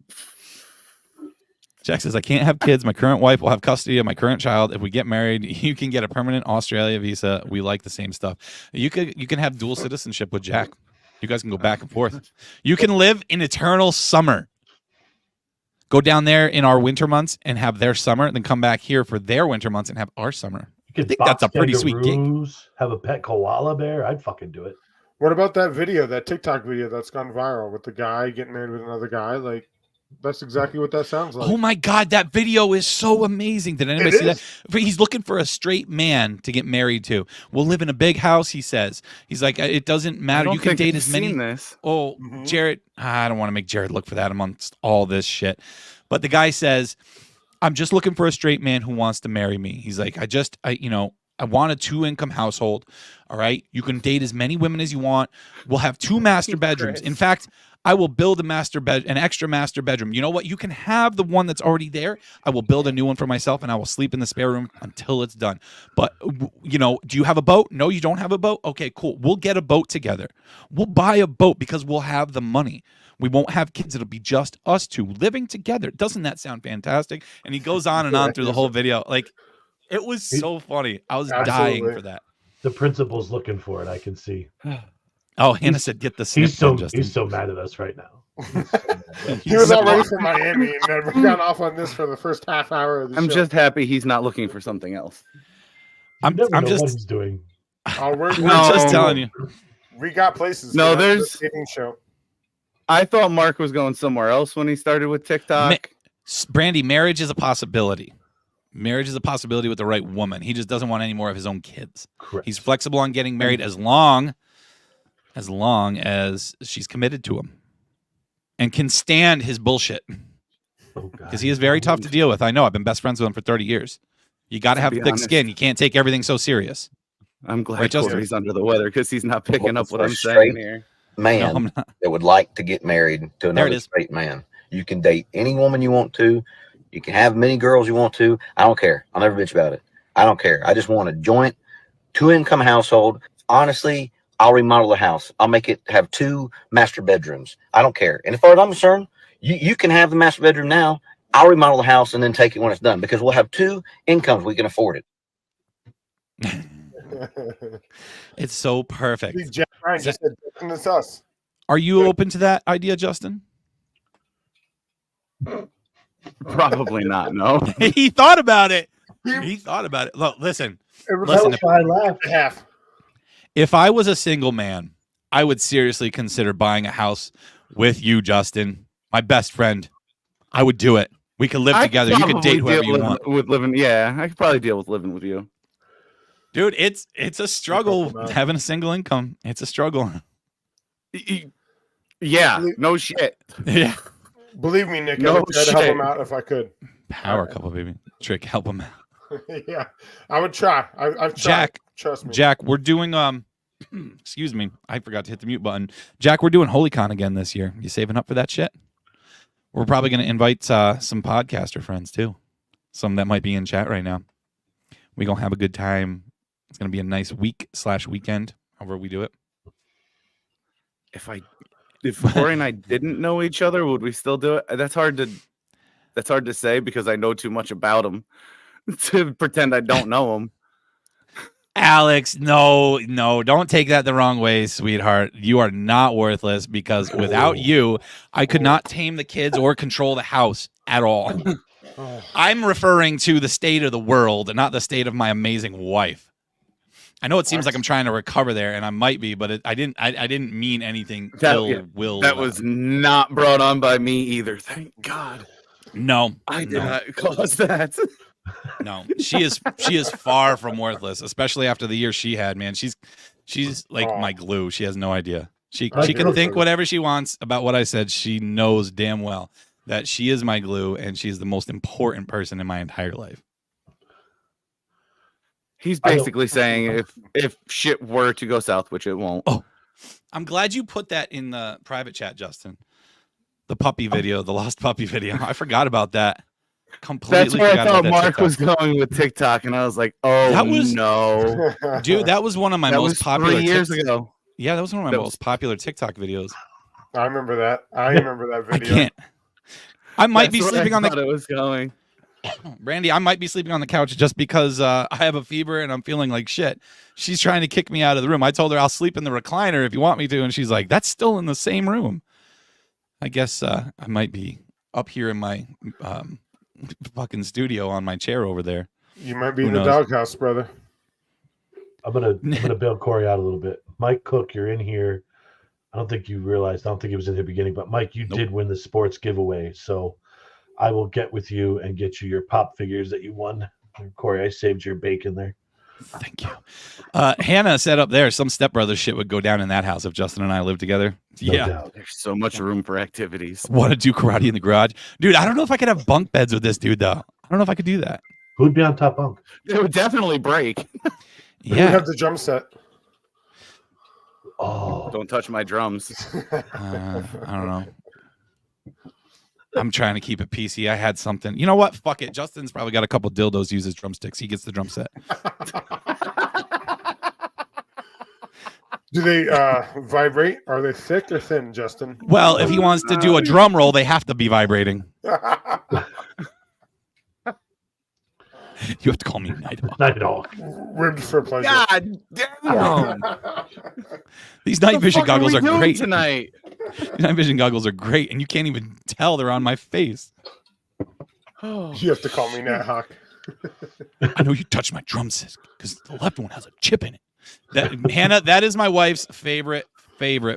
[SPEAKER 3] Jack says, I can't have kids. My current wife will have custody of my current child. If we get married, you can get a permanent Australia visa. We like the same stuff. You can have dual citizenship with Jack. You guys can go back and forth. You can live in eternal summer. Go down there in our winter months and have their summer, and then come back here for their winter months and have our summer. I think that's a pretty sweet gig.
[SPEAKER 6] Have a pet koala bear. I'd fucking do it.
[SPEAKER 5] What about that video, that TikTok video that's gone viral with the guy getting married with another guy? Like, that's exactly what that sounds like.
[SPEAKER 3] Oh my God, that video is so amazing. Did anybody see that? He's looking for a straight man to get married to. We'll live in a big house, he says. He's like, it doesn't matter. You can date as many. Oh, Jared, I don't want to make Jared look for that amongst all this shit. But the guy says, I'm just looking for a straight man who wants to marry me. He's like, I want a 2-income household. All right. You can date as many women as you want. We'll have 2 master bedrooms. In fact, I will build an extra master bedroom. You know what? You can have the one that's already there. I will build a new one for myself, and I will sleep in the spare room until it's done. But, do you have a boat? No, you don't have a boat? Okay, cool. We'll get a boat together. We'll buy a boat because we'll have the money. We won't have kids. It'll be just us 2 living together. Doesn't that sound fantastic? And he goes on and on through the whole video. Like, it was so funny. I was dying for that.
[SPEAKER 6] The principal's looking for it. I can see.
[SPEAKER 3] Oh, Hannah said, "Get the snip."
[SPEAKER 6] He's so mad at us right now.
[SPEAKER 5] He was all ready for Miami, and then we got off on this for the first half hour of the show.
[SPEAKER 4] I'm just happy he's not looking for something else.
[SPEAKER 6] I'm just what he's doing.
[SPEAKER 5] Oh, we're
[SPEAKER 3] just telling you.
[SPEAKER 5] We got places.
[SPEAKER 4] No, there's
[SPEAKER 5] a dating show.
[SPEAKER 4] I thought Mark was going somewhere else when he started with TikTok.
[SPEAKER 3] Brandy, marriage is a possibility. Marriage is a possibility with the right woman. He just doesn't want any more of his own kids.
[SPEAKER 6] Correct.
[SPEAKER 3] He's flexible on getting married as long as she's committed to him and can stand his bullshit. Because he is very tough to deal with. I know. I've been best friends with him for 30 years. You got to have thick skin. You can't take everything so serious.
[SPEAKER 4] I'm glad Corey's under the weather because he's not picking up what I'm
[SPEAKER 10] straight
[SPEAKER 4] saying here.
[SPEAKER 10] Man that would like to get married to another straight man. You can date any woman you want to. You can have many girls you want to. I don't care. I'll never bitch about it. I don't care. I just want a joint 2-income household. Honestly, I'll remodel the house. I'll make it have 2 master bedrooms. I don't care. And as far as I'm concerned, you can have the master bedroom now. I'll remodel the house and then take it when it's done because we'll have 2 incomes. We can afford it.
[SPEAKER 3] It's so perfect.
[SPEAKER 5] Jack Ryan just said, it's us.
[SPEAKER 3] Are you open to that idea, Justin?
[SPEAKER 4] Probably not. No.
[SPEAKER 3] He thought about it. He thought about it. Look, listen.
[SPEAKER 6] I laughed.
[SPEAKER 5] Half.
[SPEAKER 3] If I was a single man, I would seriously consider buying a house with you, Justin, my best friend. I would do it. We could live together. You could date whoever you want.
[SPEAKER 4] I could probably deal with living with you.
[SPEAKER 3] Dude, it's a struggle having a single income. It's a struggle.
[SPEAKER 4] Yeah, no shit.
[SPEAKER 3] Yeah.
[SPEAKER 5] Believe me, Nick, I would try to help him out if I could.
[SPEAKER 3] Power couple, baby. Trick, help him out.
[SPEAKER 5] Yeah, I would try. I've tried.
[SPEAKER 3] Jack,
[SPEAKER 5] trust me.
[SPEAKER 3] Jack, we're doing excuse me, I forgot to hit the mute button. Jack, we're doing HolyCon again this year. You saving up for that shit? We're probably going to invite some podcaster friends too. Some that might be in chat right now. We're going to have a good time. It's going to be a nice week/weekend, however we do it.
[SPEAKER 4] If Corey and I didn't know each other, would we still do it? That's hard to say because I know too much about him to pretend I don't know him.
[SPEAKER 3] Alex, no, don't take that the wrong way, sweetheart. You are not worthless because without you, I could not tame the kids or control the house at all. I'm referring to the state of the world and not the state of my amazing wife. I know it seems like I'm trying to recover there, and I might be, but I didn't mean anything ill will.
[SPEAKER 4] That was not brought on by me either. Thank God.
[SPEAKER 3] No,
[SPEAKER 4] I did not cause that.
[SPEAKER 3] No, she is far from worthless, especially after the year she had. Man, she's like my glue. She has no idea. She can think whatever she wants about what I said. She knows damn well that she is my glue and she's the most important person in my entire life.
[SPEAKER 4] He's basically saying if shit were to go south, which it won't.
[SPEAKER 3] Oh, I'm glad you put that in the private chat, Justin. The puppy video, the lost puppy video. I forgot about that.
[SPEAKER 4] That's where I thought Mark was going with TikTok, and I was like, "Oh, no,
[SPEAKER 3] dude, that was one of my most popular
[SPEAKER 4] 3 years ago."
[SPEAKER 3] Yeah, that was one of my most popular TikTok videos.
[SPEAKER 5] I remember that. I remember that video.
[SPEAKER 3] I can't. I might be sleeping on the.
[SPEAKER 4] It was going.
[SPEAKER 3] Randy, I might be sleeping on the couch just because I have a fever and I'm feeling like shit. She's trying to kick me out of the room. I told her I'll sleep in the recliner if you want me to, and she's like, "That's still in the same room." I guess I might be up here in my fucking studio on my chair over there.
[SPEAKER 5] You might be in the doghouse, brother.
[SPEAKER 6] I'm gonna bail Corey out a little bit. Mike Cook, you're in here. I don't think you realized. I don't think it was in the beginning, but Mike, you did win the sports giveaway. So I will get with you and get you your pop figures that you won. And Corey, I saved your bacon there.
[SPEAKER 3] Thank you. Hannah said up there some stepbrother shit would go down in that house if Justin and I lived together.
[SPEAKER 6] No doubt.
[SPEAKER 4] There's so much room for activities.
[SPEAKER 3] Want to do karate in the garage, dude? I don't know if I could have bunk beds with this dude though. I don't know if I could do that.
[SPEAKER 6] Who'd be on top bunk?
[SPEAKER 4] It would definitely break.
[SPEAKER 5] Yeah, you have the drum set.
[SPEAKER 6] Oh,
[SPEAKER 4] don't touch my drums.
[SPEAKER 3] I don't know. I'm trying to keep it PC. I had something. You know what? Fuck it. Justin's probably got a couple dildos. Uses drumsticks. He gets the drum set.
[SPEAKER 5] Do they vibrate? Are they thick or thin, Justin?
[SPEAKER 3] Well, if he wants to do a drum roll, they have to be vibrating. You have to call me Night Hawk.
[SPEAKER 6] Night Hawk.
[SPEAKER 5] Ribbed for pleasure.
[SPEAKER 4] God damn.
[SPEAKER 3] These night vision goggles are great
[SPEAKER 4] tonight.
[SPEAKER 3] These night vision goggles are great, and you can't even tell they're on my face.
[SPEAKER 5] You have to call me Night Hawk.
[SPEAKER 3] I know you touched my drum set because the left one has a chip in it. Hannah, that is my wife's favorite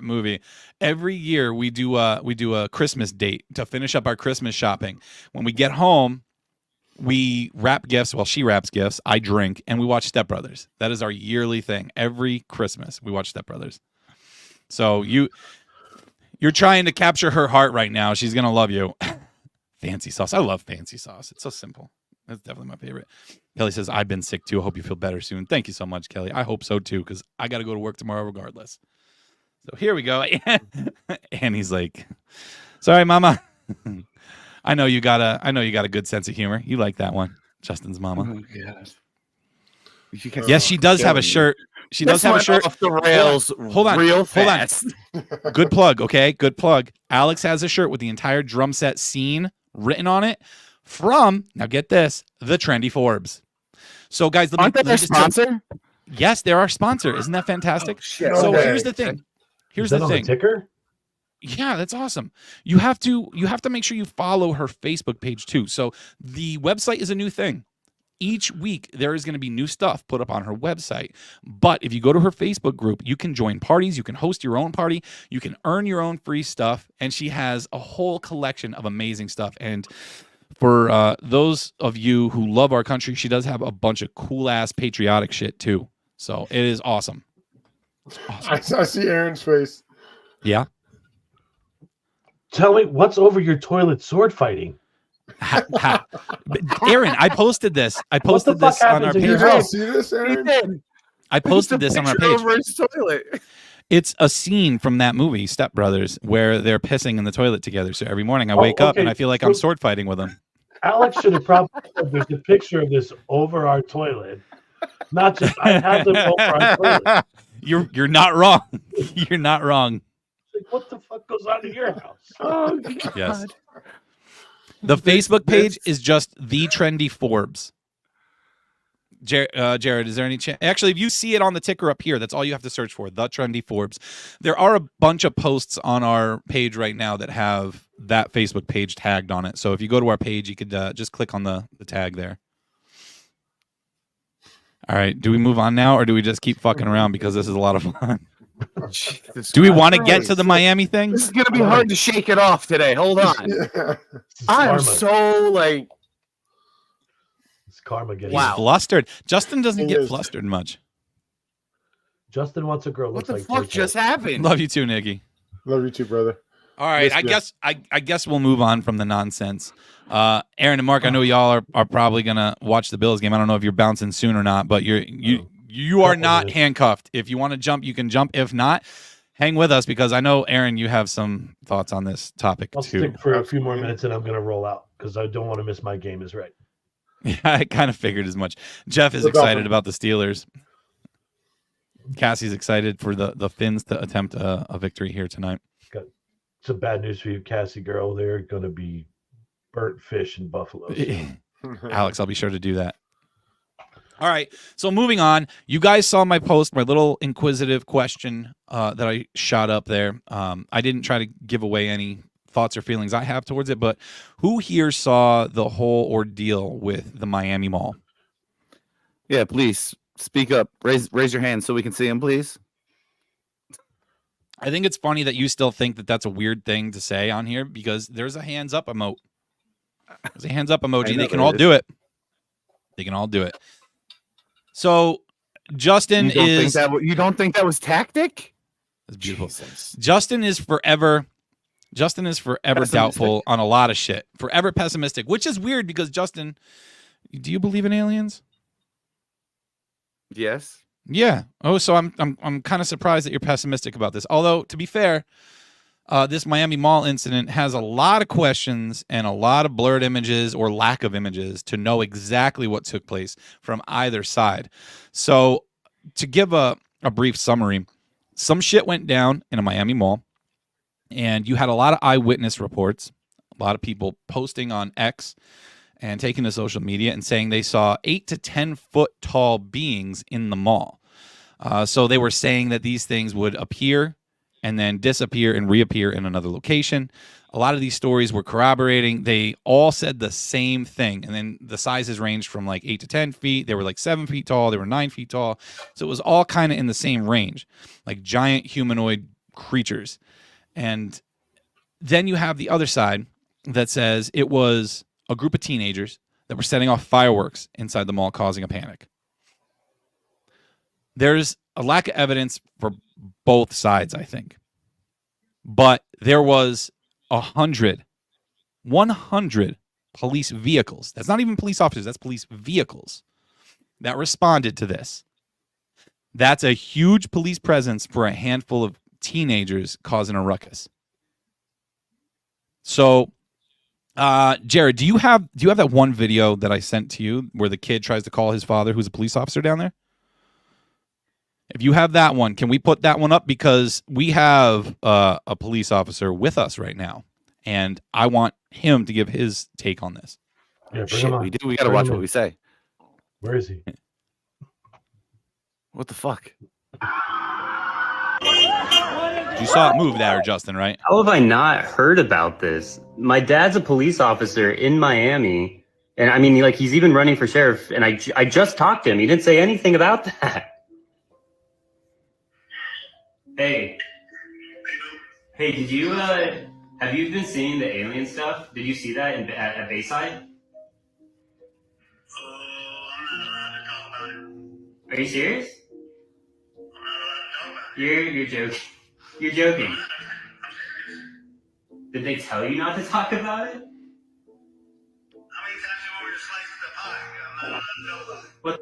[SPEAKER 3] movie. Every year we do a Christmas date to finish up our Christmas shopping. When we get home, we wrap gifts. Well, she wraps gifts. I drink, and we watch Step Brothers. That is our yearly thing. Every Christmas, we watch Step Brothers. So you're trying to capture her heart right now. She's gonna love you. Fancy sauce. I love fancy sauce. It's so simple. That's definitely my favorite. Kelly says, "I've been sick too. I hope you feel better soon." Thank you so much, Kelly. I hope so too, because I got to go to work tomorrow regardless. So here we go. And he's like, "Sorry, Mama." I know you got a good sense of humor. You like that one, Justin's mama.
[SPEAKER 4] Oh,
[SPEAKER 3] yes, she does have a shirt. She does have a shirt
[SPEAKER 4] off the rails.
[SPEAKER 3] Hold on,
[SPEAKER 4] real fast.
[SPEAKER 3] Hold on. Good plug, okay? Good plug. Alex has a shirt with the entire drum set scene written on it from, now get this, the Trendy Forbes. So guys,
[SPEAKER 4] aren't they their sponsor?
[SPEAKER 3] Yes, they're our sponsor. Isn't that fantastic?
[SPEAKER 4] Oh, shit.
[SPEAKER 3] So here's the thing. Here's the thing.
[SPEAKER 6] The ticker?
[SPEAKER 3] Yeah, that's awesome. You have to make sure you follow her Facebook page too. So the website is a new thing. Each week there is going to be new stuff put up on her website. But if you go to her Facebook group, you can join parties, you can host your own party, you can earn your own free stuff, and she has a whole collection of amazing stuff. And for those of you who love our country, she does have a bunch of cool ass patriotic shit too. So it is awesome. It's awesome.
[SPEAKER 5] I see Aaron's face.
[SPEAKER 3] Yeah.
[SPEAKER 6] Tell me, what's over your toilet sword fighting?
[SPEAKER 3] Aaron, I posted this. I posted this on our page.
[SPEAKER 5] Did you see this, Aaron?
[SPEAKER 3] I posted this on our page.
[SPEAKER 4] Over his toilet.
[SPEAKER 3] It's a scene from that movie, Step Brothers, where they're pissing in the toilet together. So every morning I wake up and I feel like I'm sword fighting with them.
[SPEAKER 6] Alex should have probably said there's a picture of this over our toilet. Not just I have them over our toilet.
[SPEAKER 3] You're not wrong. You're not wrong.
[SPEAKER 6] Like, what the fuck goes on in your house?
[SPEAKER 4] Oh, God.
[SPEAKER 3] Yes. The Facebook page is just The Trendy Forbes. Jared, is there any chance? Actually, if you see it on the ticker up here, that's all you have to search for, The Trendy Forbes. There are a bunch of posts on our page right now that have that Facebook page tagged on it. So if you go to our page, you could just click on the tag there. All right. Do we move on now, or do we just keep fucking around because this is a lot of fun? Do we want to get to the Miami thing?
[SPEAKER 4] This is going to be hard to shake it off today. Hold on. Yeah. I'm so like...
[SPEAKER 6] It's karma getting
[SPEAKER 3] Wow. Flustered. Justin doesn't get flustered much.
[SPEAKER 6] Justin wants a girl.
[SPEAKER 4] What
[SPEAKER 6] Looks
[SPEAKER 4] the
[SPEAKER 6] like
[SPEAKER 4] fuck
[SPEAKER 6] Ted
[SPEAKER 4] just
[SPEAKER 6] Ted.
[SPEAKER 4] happened?
[SPEAKER 3] Love you too, Nikki.
[SPEAKER 5] Love you too, brother.
[SPEAKER 3] All right, I guess we'll move on from the nonsense. Aaron and Mark, I know y'all are probably gonna watch the Bills game. I don't know if you're bouncing soon or not, but you are not handcuffed. If you want to jump, you can jump. If not, hang with us because I know Aaron, you have some thoughts on this topic
[SPEAKER 6] I'll
[SPEAKER 3] too.
[SPEAKER 6] stick for a few more minutes and I'm gonna roll out because I don't want to miss my game. Is right.
[SPEAKER 3] Yeah, I kind of figured as much. Jeff is excited about the Steelers. Cassie's excited for the Finns to attempt a victory here tonight.
[SPEAKER 6] Got some bad news for you, Cassie girl. They're going to be burnt fish in Buffalo.
[SPEAKER 3] Alex, I'll be sure to do that. All right, so moving on. You guys saw my post, my little inquisitive question that I shot up there. I didn't try to give away any thoughts or feelings I have towards it, but who here saw the whole ordeal with the Miami Mall?
[SPEAKER 4] Yeah, please speak up. Raise your hand so we can see him, please.
[SPEAKER 3] I think it's funny that you still think that that's a weird thing to say on here because there's a hands up emote. There's a hands up emoji. They can all do it. They can all do it. So Justin
[SPEAKER 4] you don't think that was tactic?
[SPEAKER 3] That's beautiful. Jesus. Justin is forever doubtful on a lot of shit. Forever pessimistic, which is weird because Justin, do you believe in aliens?
[SPEAKER 4] Yes.
[SPEAKER 3] Yeah. Oh, so I'm kind of surprised that you're pessimistic about this. Although, to be fair, this Miami Mall incident has a lot of questions and a lot of blurred images or lack of images to know exactly what took place from either side. So, to give a brief summary, some shit went down in a Miami Mall, and you had a lot of eyewitness reports, a lot of people posting on X and taking to social media and saying they saw 8 to 10 foot tall beings in the mall. So they were saying that these things would appear and then disappear and reappear in another location. A lot of these stories were corroborating. They all said the same thing. And then the sizes ranged from like 8 to 10 feet. They were like 7 feet tall. They were 9 feet tall. So it was all kind of in the same range, like giant humanoid creatures. And then you have the other side that says it was a group of teenagers that were setting off fireworks inside the mall, causing a panic. There's a lack of evidence for both sides, I think. But there was 100 police vehicles. That's not even police officers. That's police vehicles that responded to this. That's a huge police presence for a handful of teenagers causing a ruckus. So, Jared, do you have that one video that I sent to you where the kid tries to call his father, who's a police officer down there? If you have that one, can we put that one up? Because we have a police officer with us right now, and I want him to give his take on this.
[SPEAKER 6] Yeah,
[SPEAKER 4] shit, we do. We got to watch what we say.
[SPEAKER 6] Where is he?
[SPEAKER 4] What the fuck?
[SPEAKER 3] You saw it move there, Justin, right?
[SPEAKER 11] How have I not heard about this? My dad's a police officer in Miami, and I mean, like, he's even running for sheriff, and I just talked to him. He didn't say anything about that. Hey, did you, have you been seeing the alien stuff? Did you see that at Bayside? Are you serious? You're joking. You're joking. Did they tell you not to talk about it? What?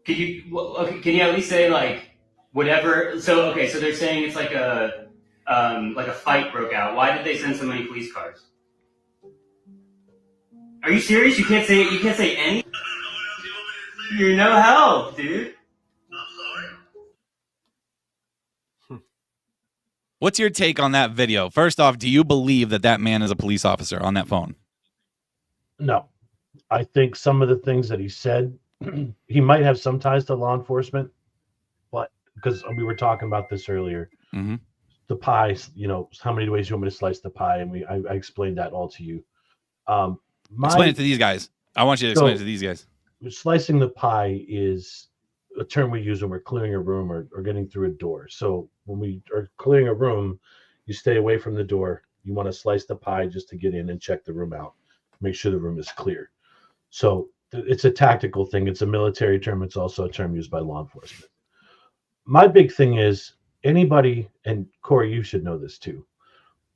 [SPEAKER 11] Can you at least say like whatever? So okay, so they're saying it's like a fight broke out. Why did they send so many police cars? Are you serious? You can't say any. You're no help, dude.
[SPEAKER 3] What's your take on that video? First off, do you believe that man is a police officer on that phone?
[SPEAKER 6] No. I think some of the things that he said, he might have some ties to law enforcement, but because we were talking about this earlier, the pie, how many ways you want me to slice the pie, and I explained that all to you.
[SPEAKER 3] Explain it to these guys. I want you to explain it to these guys.
[SPEAKER 6] Slicing the pie is a term we use when we're clearing a room or getting through a door. So when we are clearing a room, you stay away from the door. You want to slice the pie just to get in and check the room out, make sure the room is clear. So it's a tactical thing. It's a military term. It's also a term used by law enforcement. My big thing is anybody, and Corey, you should know this too.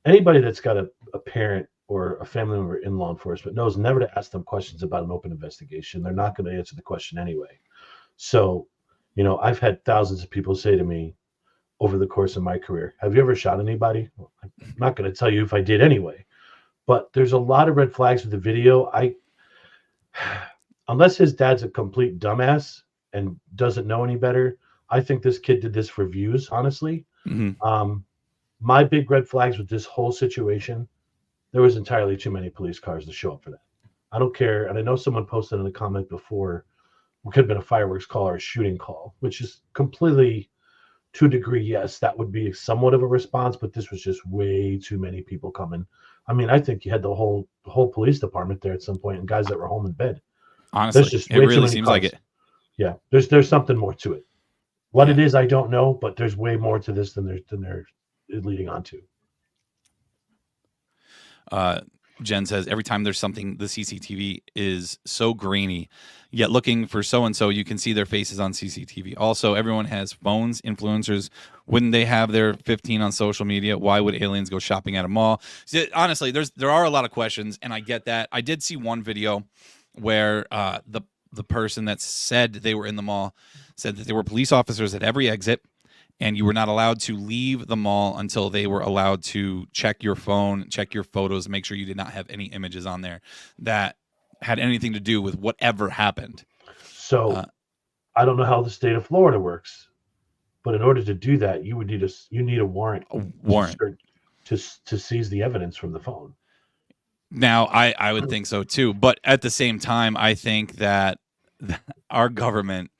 [SPEAKER 6] Anybody that's got a parent or a family member in law enforcement knows never to ask them questions about an open investigation. They're not going to answer the question anyway. So, I've had thousands of people say to me over the course of my career, have you ever shot anybody? Well, I'm not going to tell you if I did anyway, but there's a lot of red flags with the video. Unless his dad's a complete dumbass and doesn't know any better, I think this kid did this for views, honestly.
[SPEAKER 3] Mm-hmm.
[SPEAKER 6] My big red flags with this whole situation, there was entirely too many police cars to show up for that. I don't care. And I know someone posted in the comment before, it could have been a fireworks call or a shooting call, which is completely, to a degree, yes, that would be somewhat of a response, but this was just way too many people coming. I mean, I think you had the whole police department there at some point and guys that were home in bed.
[SPEAKER 3] Honestly, it really seems like it.
[SPEAKER 6] Yeah, there's something more to it. What it is, I don't know, but there's way more to this than they're leading on to.
[SPEAKER 3] Jen says, every time there's something, the CCTV is so grainy, yet looking for so-and-so, you can see their faces on CCTV. Also, everyone has phones, influencers. Wouldn't they have their 15 on social media? Why would aliens go shopping at a mall? See, honestly, there are a lot of questions, and I get that. I did see one video where the person that said they were in the mall said that there were police officers at every exit, and you were not allowed to leave the mall until they were allowed to check your phone, check your photos, make sure you did not have any images on there that had anything to do with whatever happened.
[SPEAKER 6] So I don't know how the state of Florida works, but in order to do that, you would need a warrant.
[SPEAKER 3] A warrant
[SPEAKER 6] to seize the evidence from the phone.
[SPEAKER 3] Now, I would think so too, but at the same time, I think that our government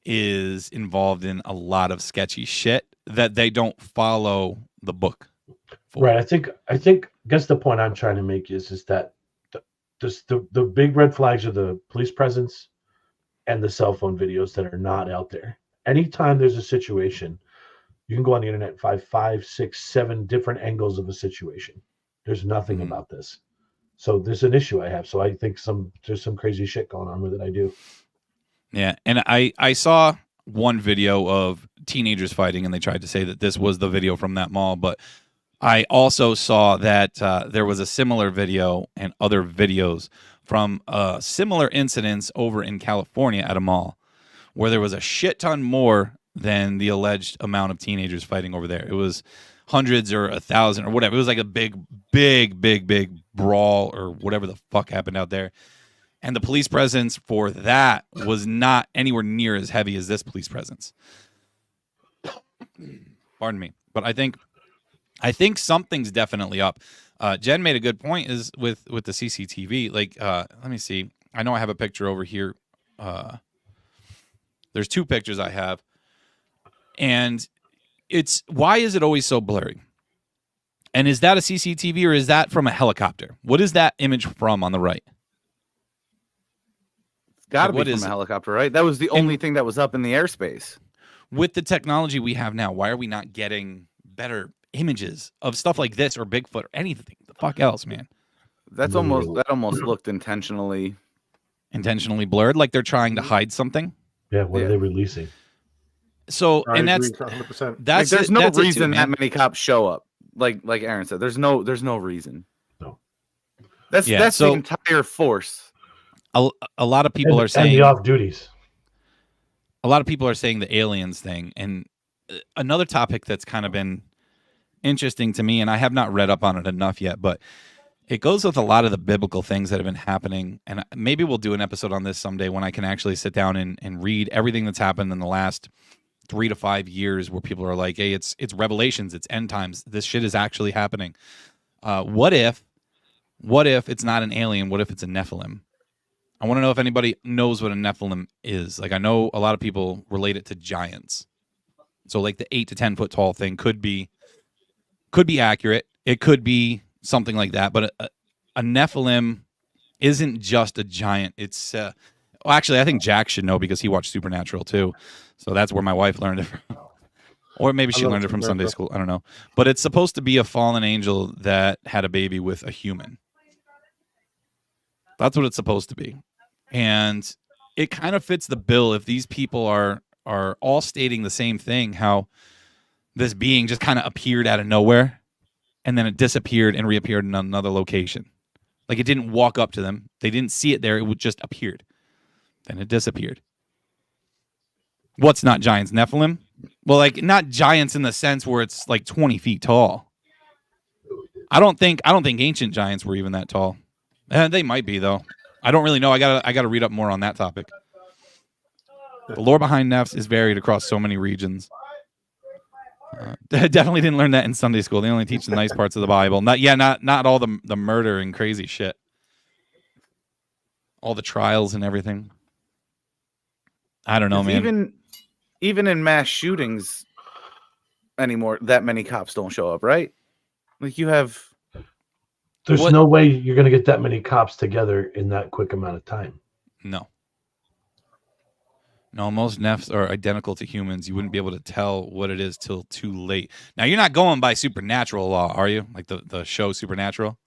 [SPEAKER 3] is involved in a lot of sketchy shit that they don't follow the book for.
[SPEAKER 6] Right. I guess the point I'm trying to make is that the big red flags are the police presence and the cell phone videos that are not out there. Anytime there's a situation, you can go on the internet and find 5, 6, 7 different angles of a situation. There's nothing about this. So there's an issue I have. So I think there's some crazy shit going on with it. I do.
[SPEAKER 3] Yeah, and I saw one video of teenagers fighting, and they tried to say that this was the video from that mall, but I also saw that there was a similar video and other videos from similar incidents over in California at a mall where there was a shit ton more than the alleged amount of teenagers fighting over there. It was hundreds or 1,000 or whatever. It was like a big brawl or whatever the fuck happened out there. And the police presence for that was not anywhere near as heavy as this police presence. Pardon me. But I think something's definitely up. Jen made a good point is with the CCTV. Like, let me see. I know I have a picture over here. There's 2 pictures I have. And why is it always so blurry? And is that a CCTV or is that from a helicopter? What is that image from on the right?
[SPEAKER 4] Got to be from a helicopter, right? That was the only thing that was up in the airspace.
[SPEAKER 3] With the technology we have now, why are we not getting better images of stuff like this or Bigfoot or anything? The fuck else, man?
[SPEAKER 4] That almost looked intentionally
[SPEAKER 3] blurred, like they're trying to hide something.
[SPEAKER 6] Yeah, what are they releasing?
[SPEAKER 3] So, and that's
[SPEAKER 5] 100%.
[SPEAKER 4] There's no reason that many cops show up. Like Aaron said, there's no reason.
[SPEAKER 6] No,
[SPEAKER 4] that's the entire force.
[SPEAKER 3] A lot of people are saying
[SPEAKER 6] the off duties.
[SPEAKER 3] A lot of people are saying the aliens thing, and another topic that's kind of been interesting to me, and I have not read up on it enough yet, but it goes with a lot of the biblical things that have been happening, and maybe we'll do an episode on this someday when I can actually sit down and read everything that's happened in the last 3 to 5 years, where people are like, "Hey, it's Revelations, it's end times. This shit is actually happening." What if it's not an alien? What if it's a Nephilim? I want to know if anybody knows what a Nephilim is. Like, I know a lot of people relate it to giants. So like the 8 to 10 foot tall thing could be accurate. It could be something like that. But a Nephilim isn't just a giant. It's well, actually, I think Jack should know because he watched Supernatural too. So that's where my wife learned it from. Or maybe she learned it from Sunday school. I don't know. But it's supposed to be a fallen angel that had a baby with a human. That's what it's supposed to be. And it kind of fits the bill if these people are all stating the same thing, how this being just kind of appeared out of nowhere and then it disappeared and reappeared in another location. Like it didn't walk up to them. They didn't see it there. It just appeared. Then it disappeared. What's not giants? Nephilim? Well, like not giants in the sense where it's like 20 feet tall. I don't think ancient giants were even that tall. They might be though. I don't really know. I gotta read up more on that topic. The lore behind Nephs is varied across so many regions. Definitely didn't learn that in Sunday school. They only teach the nice parts of the Bible. Not all the murder and crazy shit. All the trials and everything. I don't know, man.
[SPEAKER 4] Even in mass shootings anymore, that many cops don't show up, right? Like you have.
[SPEAKER 6] There's no way you're going to get that many cops together in that quick amount of time.
[SPEAKER 3] No, most Nephs are identical to humans. You wouldn't be able to tell what it is till too late. Now, you're not going by supernatural law, are you? Like the show Supernatural?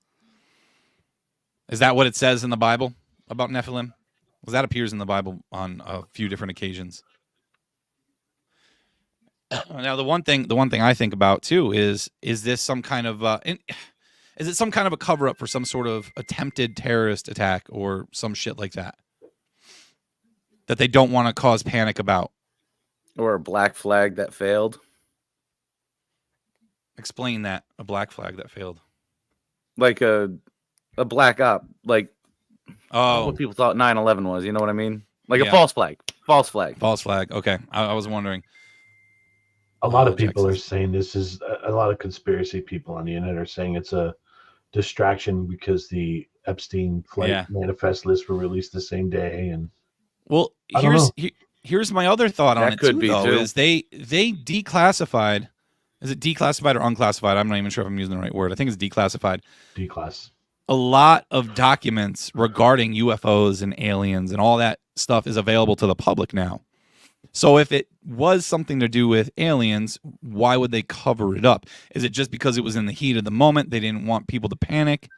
[SPEAKER 3] Is that what it says in the Bible about Nephilim? Because that appears in the Bible on a few different occasions. Now, the one thing I think about too is this some kind of is it some kind of a cover up for some sort of attempted terrorist attack or some shit like that they don't want to cause panic about,
[SPEAKER 4] or a black flag that failed?
[SPEAKER 3] Explain that. A black flag that failed,
[SPEAKER 4] like a black op, like what people thought 9/11 was. You know what I mean? Like a false flag.
[SPEAKER 3] Okay, I was wondering.
[SPEAKER 6] A lot of people are saying this is a lot of conspiracy people on the internet are saying it's a distraction because the Epstein flight manifest list were released the same day. And
[SPEAKER 3] well, here's my other thought on it too, though, is they declassified. Is it declassified or unclassified? I'm not even sure if I'm using the right word. I think it's declassified.
[SPEAKER 6] Declass.
[SPEAKER 3] A lot of documents regarding UFOs and aliens and all that stuff is available to the public now. So if it was something to do with aliens, why would they cover it up? Is it just because it was in the heat of the moment? They didn't want people to panic?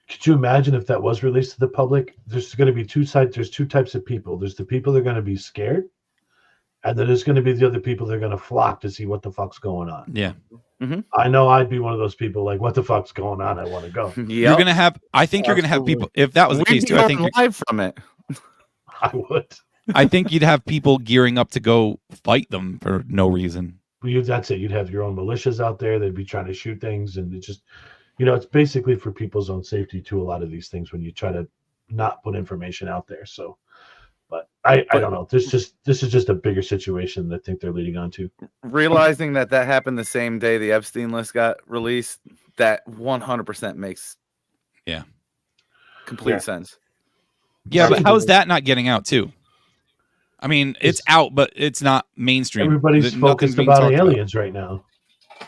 [SPEAKER 6] Could you imagine if that was released to the public? There's going to be two sides. There's two types of people. There's the people that are going to be scared, and then there's going to be the other people that are going to flock to see what the fuck's going on.
[SPEAKER 3] Yeah.
[SPEAKER 4] Mm-hmm.
[SPEAKER 6] I know I'd be one of those people like, what the fuck's going on? I want to go.
[SPEAKER 4] Yep.
[SPEAKER 3] You're going to have, I think you're going to have people, if that was the case too, I think
[SPEAKER 4] live from it.
[SPEAKER 6] I would.
[SPEAKER 3] I think you'd have people gearing up to go fight them for no reason.
[SPEAKER 6] That's it. You'd have your own militias out there. They'd be trying to shoot things. And it's just, it's basically for people's own safety too, a lot of these things when you try to not put information out there. So, but I don't know. This is just a bigger situation that I think they're leading on to.
[SPEAKER 4] Realizing that happened the same day the Epstein list got released, that 100% makes complete sense.
[SPEAKER 3] Yeah, but how is that not getting out too? I mean, it's out, but it's not mainstream.
[SPEAKER 6] Everybody's focused about aliens right now.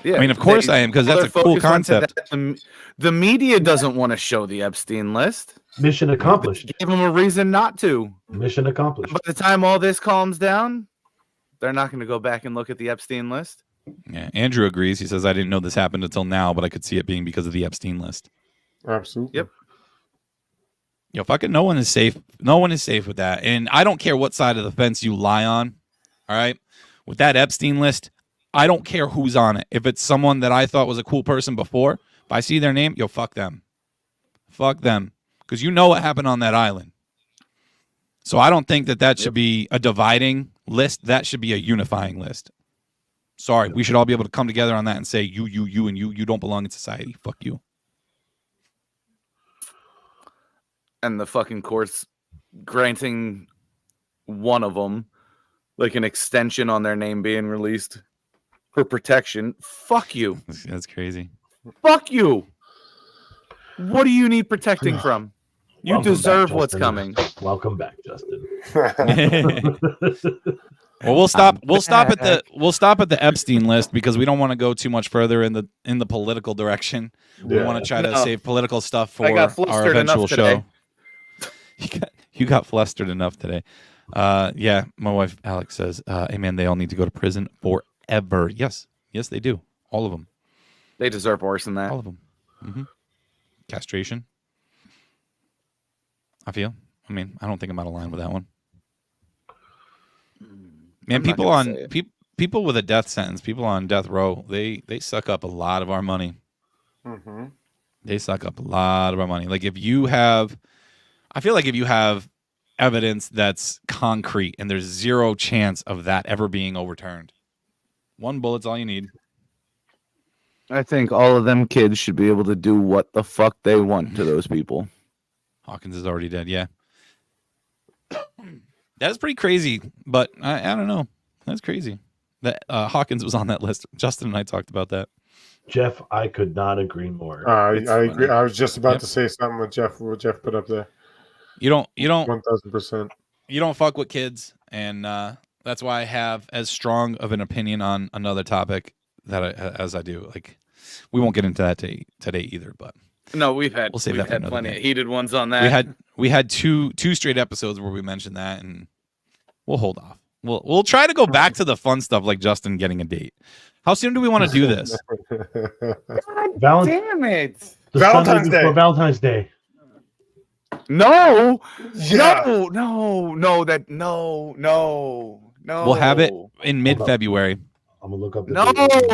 [SPEAKER 4] Yeah,
[SPEAKER 3] I mean, of course I am, because that's a cool concept.
[SPEAKER 4] The media doesn't want to show the Epstein list.
[SPEAKER 6] Mission accomplished.
[SPEAKER 4] Give them a reason not to.
[SPEAKER 6] Mission accomplished.
[SPEAKER 4] By the time all this calms down, they're not going to go back and look at the Epstein list.
[SPEAKER 3] Yeah, Andrew agrees. He says, I didn't know this happened until now, but I could see it being because of the Epstein list.
[SPEAKER 5] Absolutely.
[SPEAKER 4] Yep.
[SPEAKER 3] Fucking no one is safe. No one is safe with that. And I don't care what side of the fence you lie on. All right. With that Epstein list, I don't care who's on it. If it's someone that I thought was a cool person before, if I see their name, fuck them. Fuck them. Because you know what happened on that island. So I don't think that should be a dividing list. That should be a unifying list. Sorry. We should all be able to come together on that and say, you, and you don't belong in society. Fuck you.
[SPEAKER 4] And the fucking courts granting one of them like an extension on their name being released for protection. Fuck you.
[SPEAKER 3] That's crazy.
[SPEAKER 4] Fuck you. What do you need protecting from? You deserve what's coming.
[SPEAKER 6] Welcome back, Justin.
[SPEAKER 3] Well, we'll stop at the Epstein list because we don't want to go too much further in the political direction. We want to try to save political stuff for our eventual show. You got flustered enough today. My wife Alex says, hey man, they all need to go to prison forever. Yes, they do. All of them.
[SPEAKER 4] They deserve worse than that.
[SPEAKER 3] All of them. Mm-hmm. Castration. I feel. I mean, I don't think I'm out of line with that one. Man,
[SPEAKER 4] I'm not
[SPEAKER 3] people
[SPEAKER 4] gonna
[SPEAKER 3] on
[SPEAKER 4] say it.
[SPEAKER 3] people with a death sentence, people on death row, they suck up a lot of our money.
[SPEAKER 5] Mm-hmm.
[SPEAKER 3] They suck up a lot of our money. Like if you have, I feel like if you have evidence that's concrete and there's zero chance of that ever being overturned, one bullet's all you need.
[SPEAKER 4] I think all of them kids should be able to do what the fuck they want to those people.
[SPEAKER 3] Hawkins is already dead. Yeah. That's pretty crazy, but I don't know. That's crazy. That Hawkins was on that list. Justin and I talked about that.
[SPEAKER 6] Jeff, I could not agree more.
[SPEAKER 5] I
[SPEAKER 4] It's
[SPEAKER 5] agree.
[SPEAKER 4] funny.
[SPEAKER 5] I was just about
[SPEAKER 3] Yep.
[SPEAKER 5] to say something with Jeff. What Jeff put up there.
[SPEAKER 3] You don't
[SPEAKER 5] 1000%.
[SPEAKER 3] you don't fuck with kids, and that's why I have as strong of an opinion on another topic as I do. Like, we won't get into that today either, but
[SPEAKER 4] No, we'll
[SPEAKER 3] save that for another
[SPEAKER 4] plenty
[SPEAKER 3] day.
[SPEAKER 4] of heated ones on that.
[SPEAKER 3] we had two straight episodes where we mentioned that, and we'll hold off. We'll try to go back to the fun stuff like Justin getting a date. How soon do we want to do this?
[SPEAKER 4] Damn it!
[SPEAKER 6] The
[SPEAKER 5] Valentine's
[SPEAKER 6] Sunday before
[SPEAKER 5] Day.
[SPEAKER 6] Valentine's Day.
[SPEAKER 4] No,
[SPEAKER 5] Yeah.
[SPEAKER 4] no.
[SPEAKER 3] We'll have it in mid-February.
[SPEAKER 6] I'm gonna look up the
[SPEAKER 4] No,
[SPEAKER 6] date.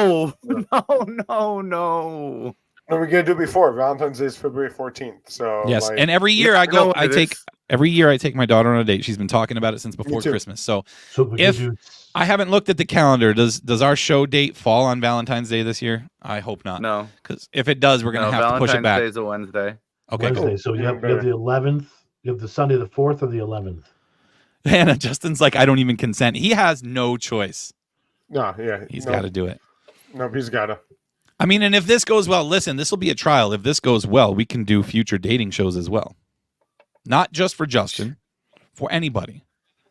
[SPEAKER 4] no.
[SPEAKER 5] No, we're gonna do before Valentine's Day is February 14th. So
[SPEAKER 3] Yes,
[SPEAKER 5] like,
[SPEAKER 3] and every year
[SPEAKER 4] Yeah,
[SPEAKER 3] I
[SPEAKER 4] I know
[SPEAKER 3] go.
[SPEAKER 4] what
[SPEAKER 3] I
[SPEAKER 4] it
[SPEAKER 3] take
[SPEAKER 4] is.
[SPEAKER 3] every year I take my daughter on a date. She's been talking about it since before
[SPEAKER 5] too.
[SPEAKER 3] Christmas. So
[SPEAKER 6] So we
[SPEAKER 3] If-
[SPEAKER 6] can do.
[SPEAKER 3] I haven't looked at the calendar. Does our show date fall on Valentine's Day this year? I hope not.
[SPEAKER 4] No,
[SPEAKER 3] Because if it does, we're gonna have to push it
[SPEAKER 4] Valentine's
[SPEAKER 3] back.
[SPEAKER 4] Day is a Wednesday.
[SPEAKER 3] Okay, cool.
[SPEAKER 6] Wednesday. So you have the 11th. You have the Sunday the 4th or the 11th.
[SPEAKER 3] And Justin's like, I don't even consent. He has no choice.
[SPEAKER 5] No, yeah,
[SPEAKER 3] He's
[SPEAKER 5] no,
[SPEAKER 3] got to do it.
[SPEAKER 5] No, he's gotta.
[SPEAKER 3] I mean, and if this goes well, listen, this will be a trial. If this goes well, we can do future dating shows as well. Not just for Justin, for anybody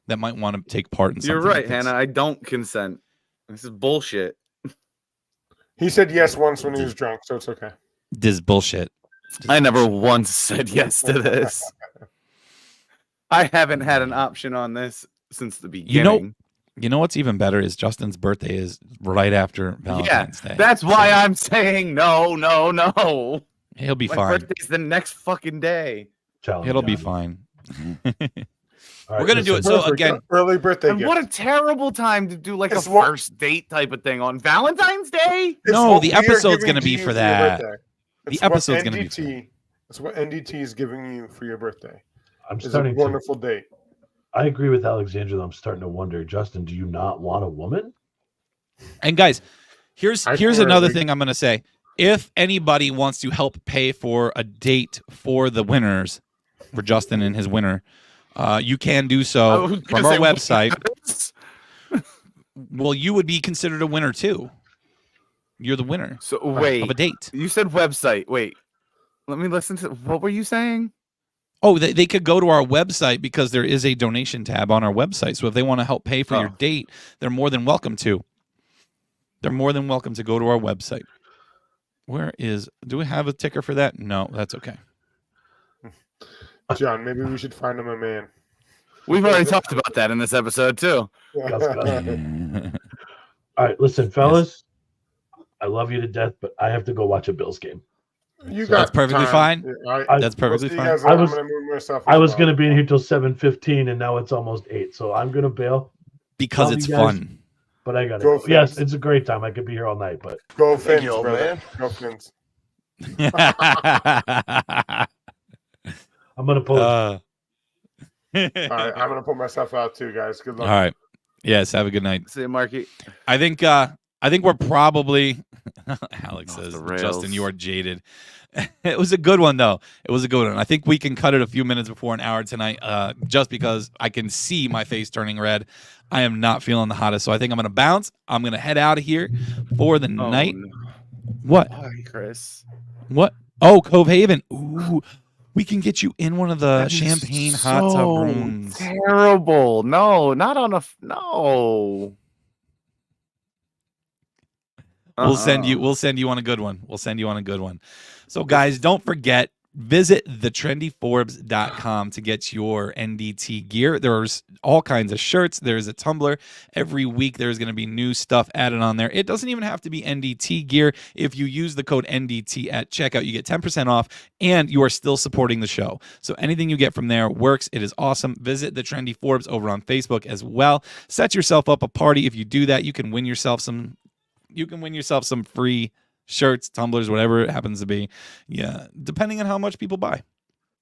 [SPEAKER 3] that might want to take part in something.
[SPEAKER 4] You're right,
[SPEAKER 3] like this.
[SPEAKER 4] Hannah. I don't consent. This is bullshit.
[SPEAKER 5] He said yes once when he was drunk, so it's okay.
[SPEAKER 3] This bullshit.
[SPEAKER 4] I never once said yes to this. I haven't had an option on this since the beginning.
[SPEAKER 3] You know what's even better is Justin's birthday is right after Valentine's Day.
[SPEAKER 4] That's why I'm saying no.
[SPEAKER 3] He'll be
[SPEAKER 4] My
[SPEAKER 3] fine.
[SPEAKER 4] birthday's the next fucking day.
[SPEAKER 6] Challenge
[SPEAKER 3] It'll be
[SPEAKER 6] Johnny.
[SPEAKER 3] fine.
[SPEAKER 6] All
[SPEAKER 3] We're
[SPEAKER 6] right,
[SPEAKER 3] gonna do it.
[SPEAKER 6] listen,
[SPEAKER 3] So again,
[SPEAKER 5] early birthday
[SPEAKER 4] And
[SPEAKER 5] gift.
[SPEAKER 4] what a terrible time to do like
[SPEAKER 5] It's
[SPEAKER 4] a
[SPEAKER 5] what-
[SPEAKER 4] first date type of thing on Valentine's Day.
[SPEAKER 5] It's
[SPEAKER 3] No,
[SPEAKER 5] what
[SPEAKER 3] the
[SPEAKER 5] we are
[SPEAKER 3] episode's
[SPEAKER 5] giving
[SPEAKER 3] gonna
[SPEAKER 5] to
[SPEAKER 3] be
[SPEAKER 5] you
[SPEAKER 3] for
[SPEAKER 5] your
[SPEAKER 3] that.
[SPEAKER 5] birthday.
[SPEAKER 3] The
[SPEAKER 5] It's what
[SPEAKER 3] episode's gonna be for
[SPEAKER 5] NDT. It's what NDT is giving you for your birthday.
[SPEAKER 6] I'm
[SPEAKER 5] It's a
[SPEAKER 6] starting to.
[SPEAKER 5] wonderful date.
[SPEAKER 6] I agree with Alexandra. Though I'm starting to wonder, Justin, do you not want a woman?
[SPEAKER 3] and guys, here's
[SPEAKER 5] I
[SPEAKER 3] another
[SPEAKER 5] agree.
[SPEAKER 3] thing I'm gonna say. If anybody wants to help pay for a date for the winners, for Justin and his winner, you can do
[SPEAKER 4] I
[SPEAKER 3] so
[SPEAKER 4] was
[SPEAKER 3] from
[SPEAKER 4] gonna
[SPEAKER 3] our
[SPEAKER 4] say,
[SPEAKER 3] website. Well, you would be considered a winner too. You're the winner
[SPEAKER 4] So
[SPEAKER 3] of
[SPEAKER 4] wait,
[SPEAKER 3] a date.
[SPEAKER 4] you said website. Wait, let me listen to. What were you saying?
[SPEAKER 3] Oh, they could go to our website because there is a donation tab on our website. So if they want to help pay for your date, they're more than welcome to. They're more than welcome to go to our website. Do we have a ticker for that? No, that's okay.
[SPEAKER 5] John, maybe we should find him a man.
[SPEAKER 4] We've already talked about that in this episode too.
[SPEAKER 6] All right, listen, fellas. I love you to death, but I have to go watch a Bills game.
[SPEAKER 5] You
[SPEAKER 3] That's
[SPEAKER 5] got
[SPEAKER 3] perfectly
[SPEAKER 5] time.
[SPEAKER 3] fine.
[SPEAKER 5] Yeah,
[SPEAKER 3] That's perfectly
[SPEAKER 5] see you
[SPEAKER 3] fine.
[SPEAKER 5] guys,
[SPEAKER 6] I
[SPEAKER 5] I'm
[SPEAKER 6] was-
[SPEAKER 5] gonna move myself
[SPEAKER 6] I
[SPEAKER 5] as
[SPEAKER 6] was
[SPEAKER 5] well.
[SPEAKER 6] going to be in here till 7:15, and now it's almost 8. So I'm going to bail.
[SPEAKER 3] Because
[SPEAKER 6] Love
[SPEAKER 3] it's
[SPEAKER 6] you guys.
[SPEAKER 3] fun.
[SPEAKER 6] But I got to
[SPEAKER 5] Go
[SPEAKER 6] go. Yes,
[SPEAKER 5] Fins.
[SPEAKER 6] it's a great time. I could be here all night, but
[SPEAKER 5] Go Fins,
[SPEAKER 12] you, old
[SPEAKER 5] brother.
[SPEAKER 12] man.
[SPEAKER 5] Go Fins.
[SPEAKER 6] I'm going to pull it.
[SPEAKER 3] All
[SPEAKER 5] All right, I'm gonna put myself out too, guys. Good luck.
[SPEAKER 3] right. Yes, have a good night.
[SPEAKER 4] See you, Marky.
[SPEAKER 3] I think we're probably Alex
[SPEAKER 4] Off
[SPEAKER 3] says,
[SPEAKER 4] the rails.
[SPEAKER 3] Justin, you are jaded. It was a good one though. It was a good one. I think we can cut it a few minutes before an hour tonight, just because I can see my face turning red. I am not feeling the hottest, so I think I'm gonna bounce. I'm gonna head out of here for the night.
[SPEAKER 4] no.
[SPEAKER 3] What?
[SPEAKER 4] Why, Chris?
[SPEAKER 3] What? Oh, Cove Haven. Ooh, we can get you in one of the
[SPEAKER 4] That is
[SPEAKER 3] champagne hot tub
[SPEAKER 4] so
[SPEAKER 3] rooms.
[SPEAKER 4] Terrible. No, not on a. No.
[SPEAKER 3] We'll send you on a good one. So guys, don't forget, Visit thetrendyforbes.com to get your NDT gear. There's all kinds of shirts. There's a tumbler. Every week there's going to be new stuff added on there. It doesn't even have to be NDT gear. If you use the code NDT at checkout, you get 10% off, and you are still supporting the show. So anything you get from there works. It is awesome. Visit the Trendy Forbes over on Facebook as well. Set yourself up a party. If you do that, you can win yourself some free shirts, tumblers, whatever it happens to be. Yeah, depending on how much people buy.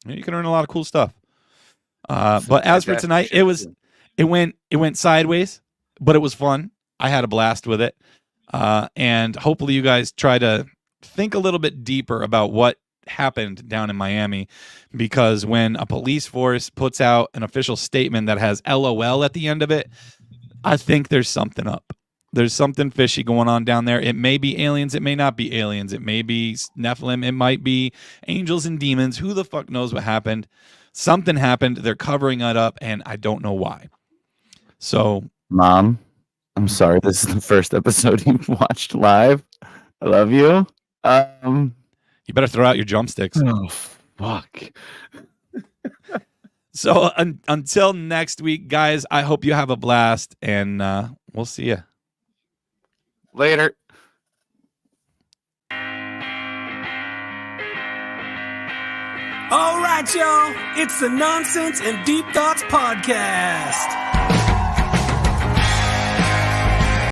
[SPEAKER 3] You can earn a lot of cool stuff. But as for tonight, it went sideways, but it was fun. I had a blast with it. And hopefully you guys try to think a little bit deeper about what happened down in Miami, because when a police force puts out an official statement that has LOL at the end of it, I think there's something up. There's something fishy going on down there. It may be aliens. It may not be aliens. It may be Nephilim. It might be angels and demons. Who the fuck knows what happened? Something happened. They're covering it up, and I don't know why. So,
[SPEAKER 4] Mom, I'm sorry. This is the first episode you've watched live. I love you.
[SPEAKER 3] You better throw out your drumsticks.
[SPEAKER 4] Oh, fuck.
[SPEAKER 3] So until next week, guys, I hope you have a blast, and we'll see you.
[SPEAKER 4] Later.
[SPEAKER 1] All right, y'all. It's the Nonsense and Deep Thoughts Podcast.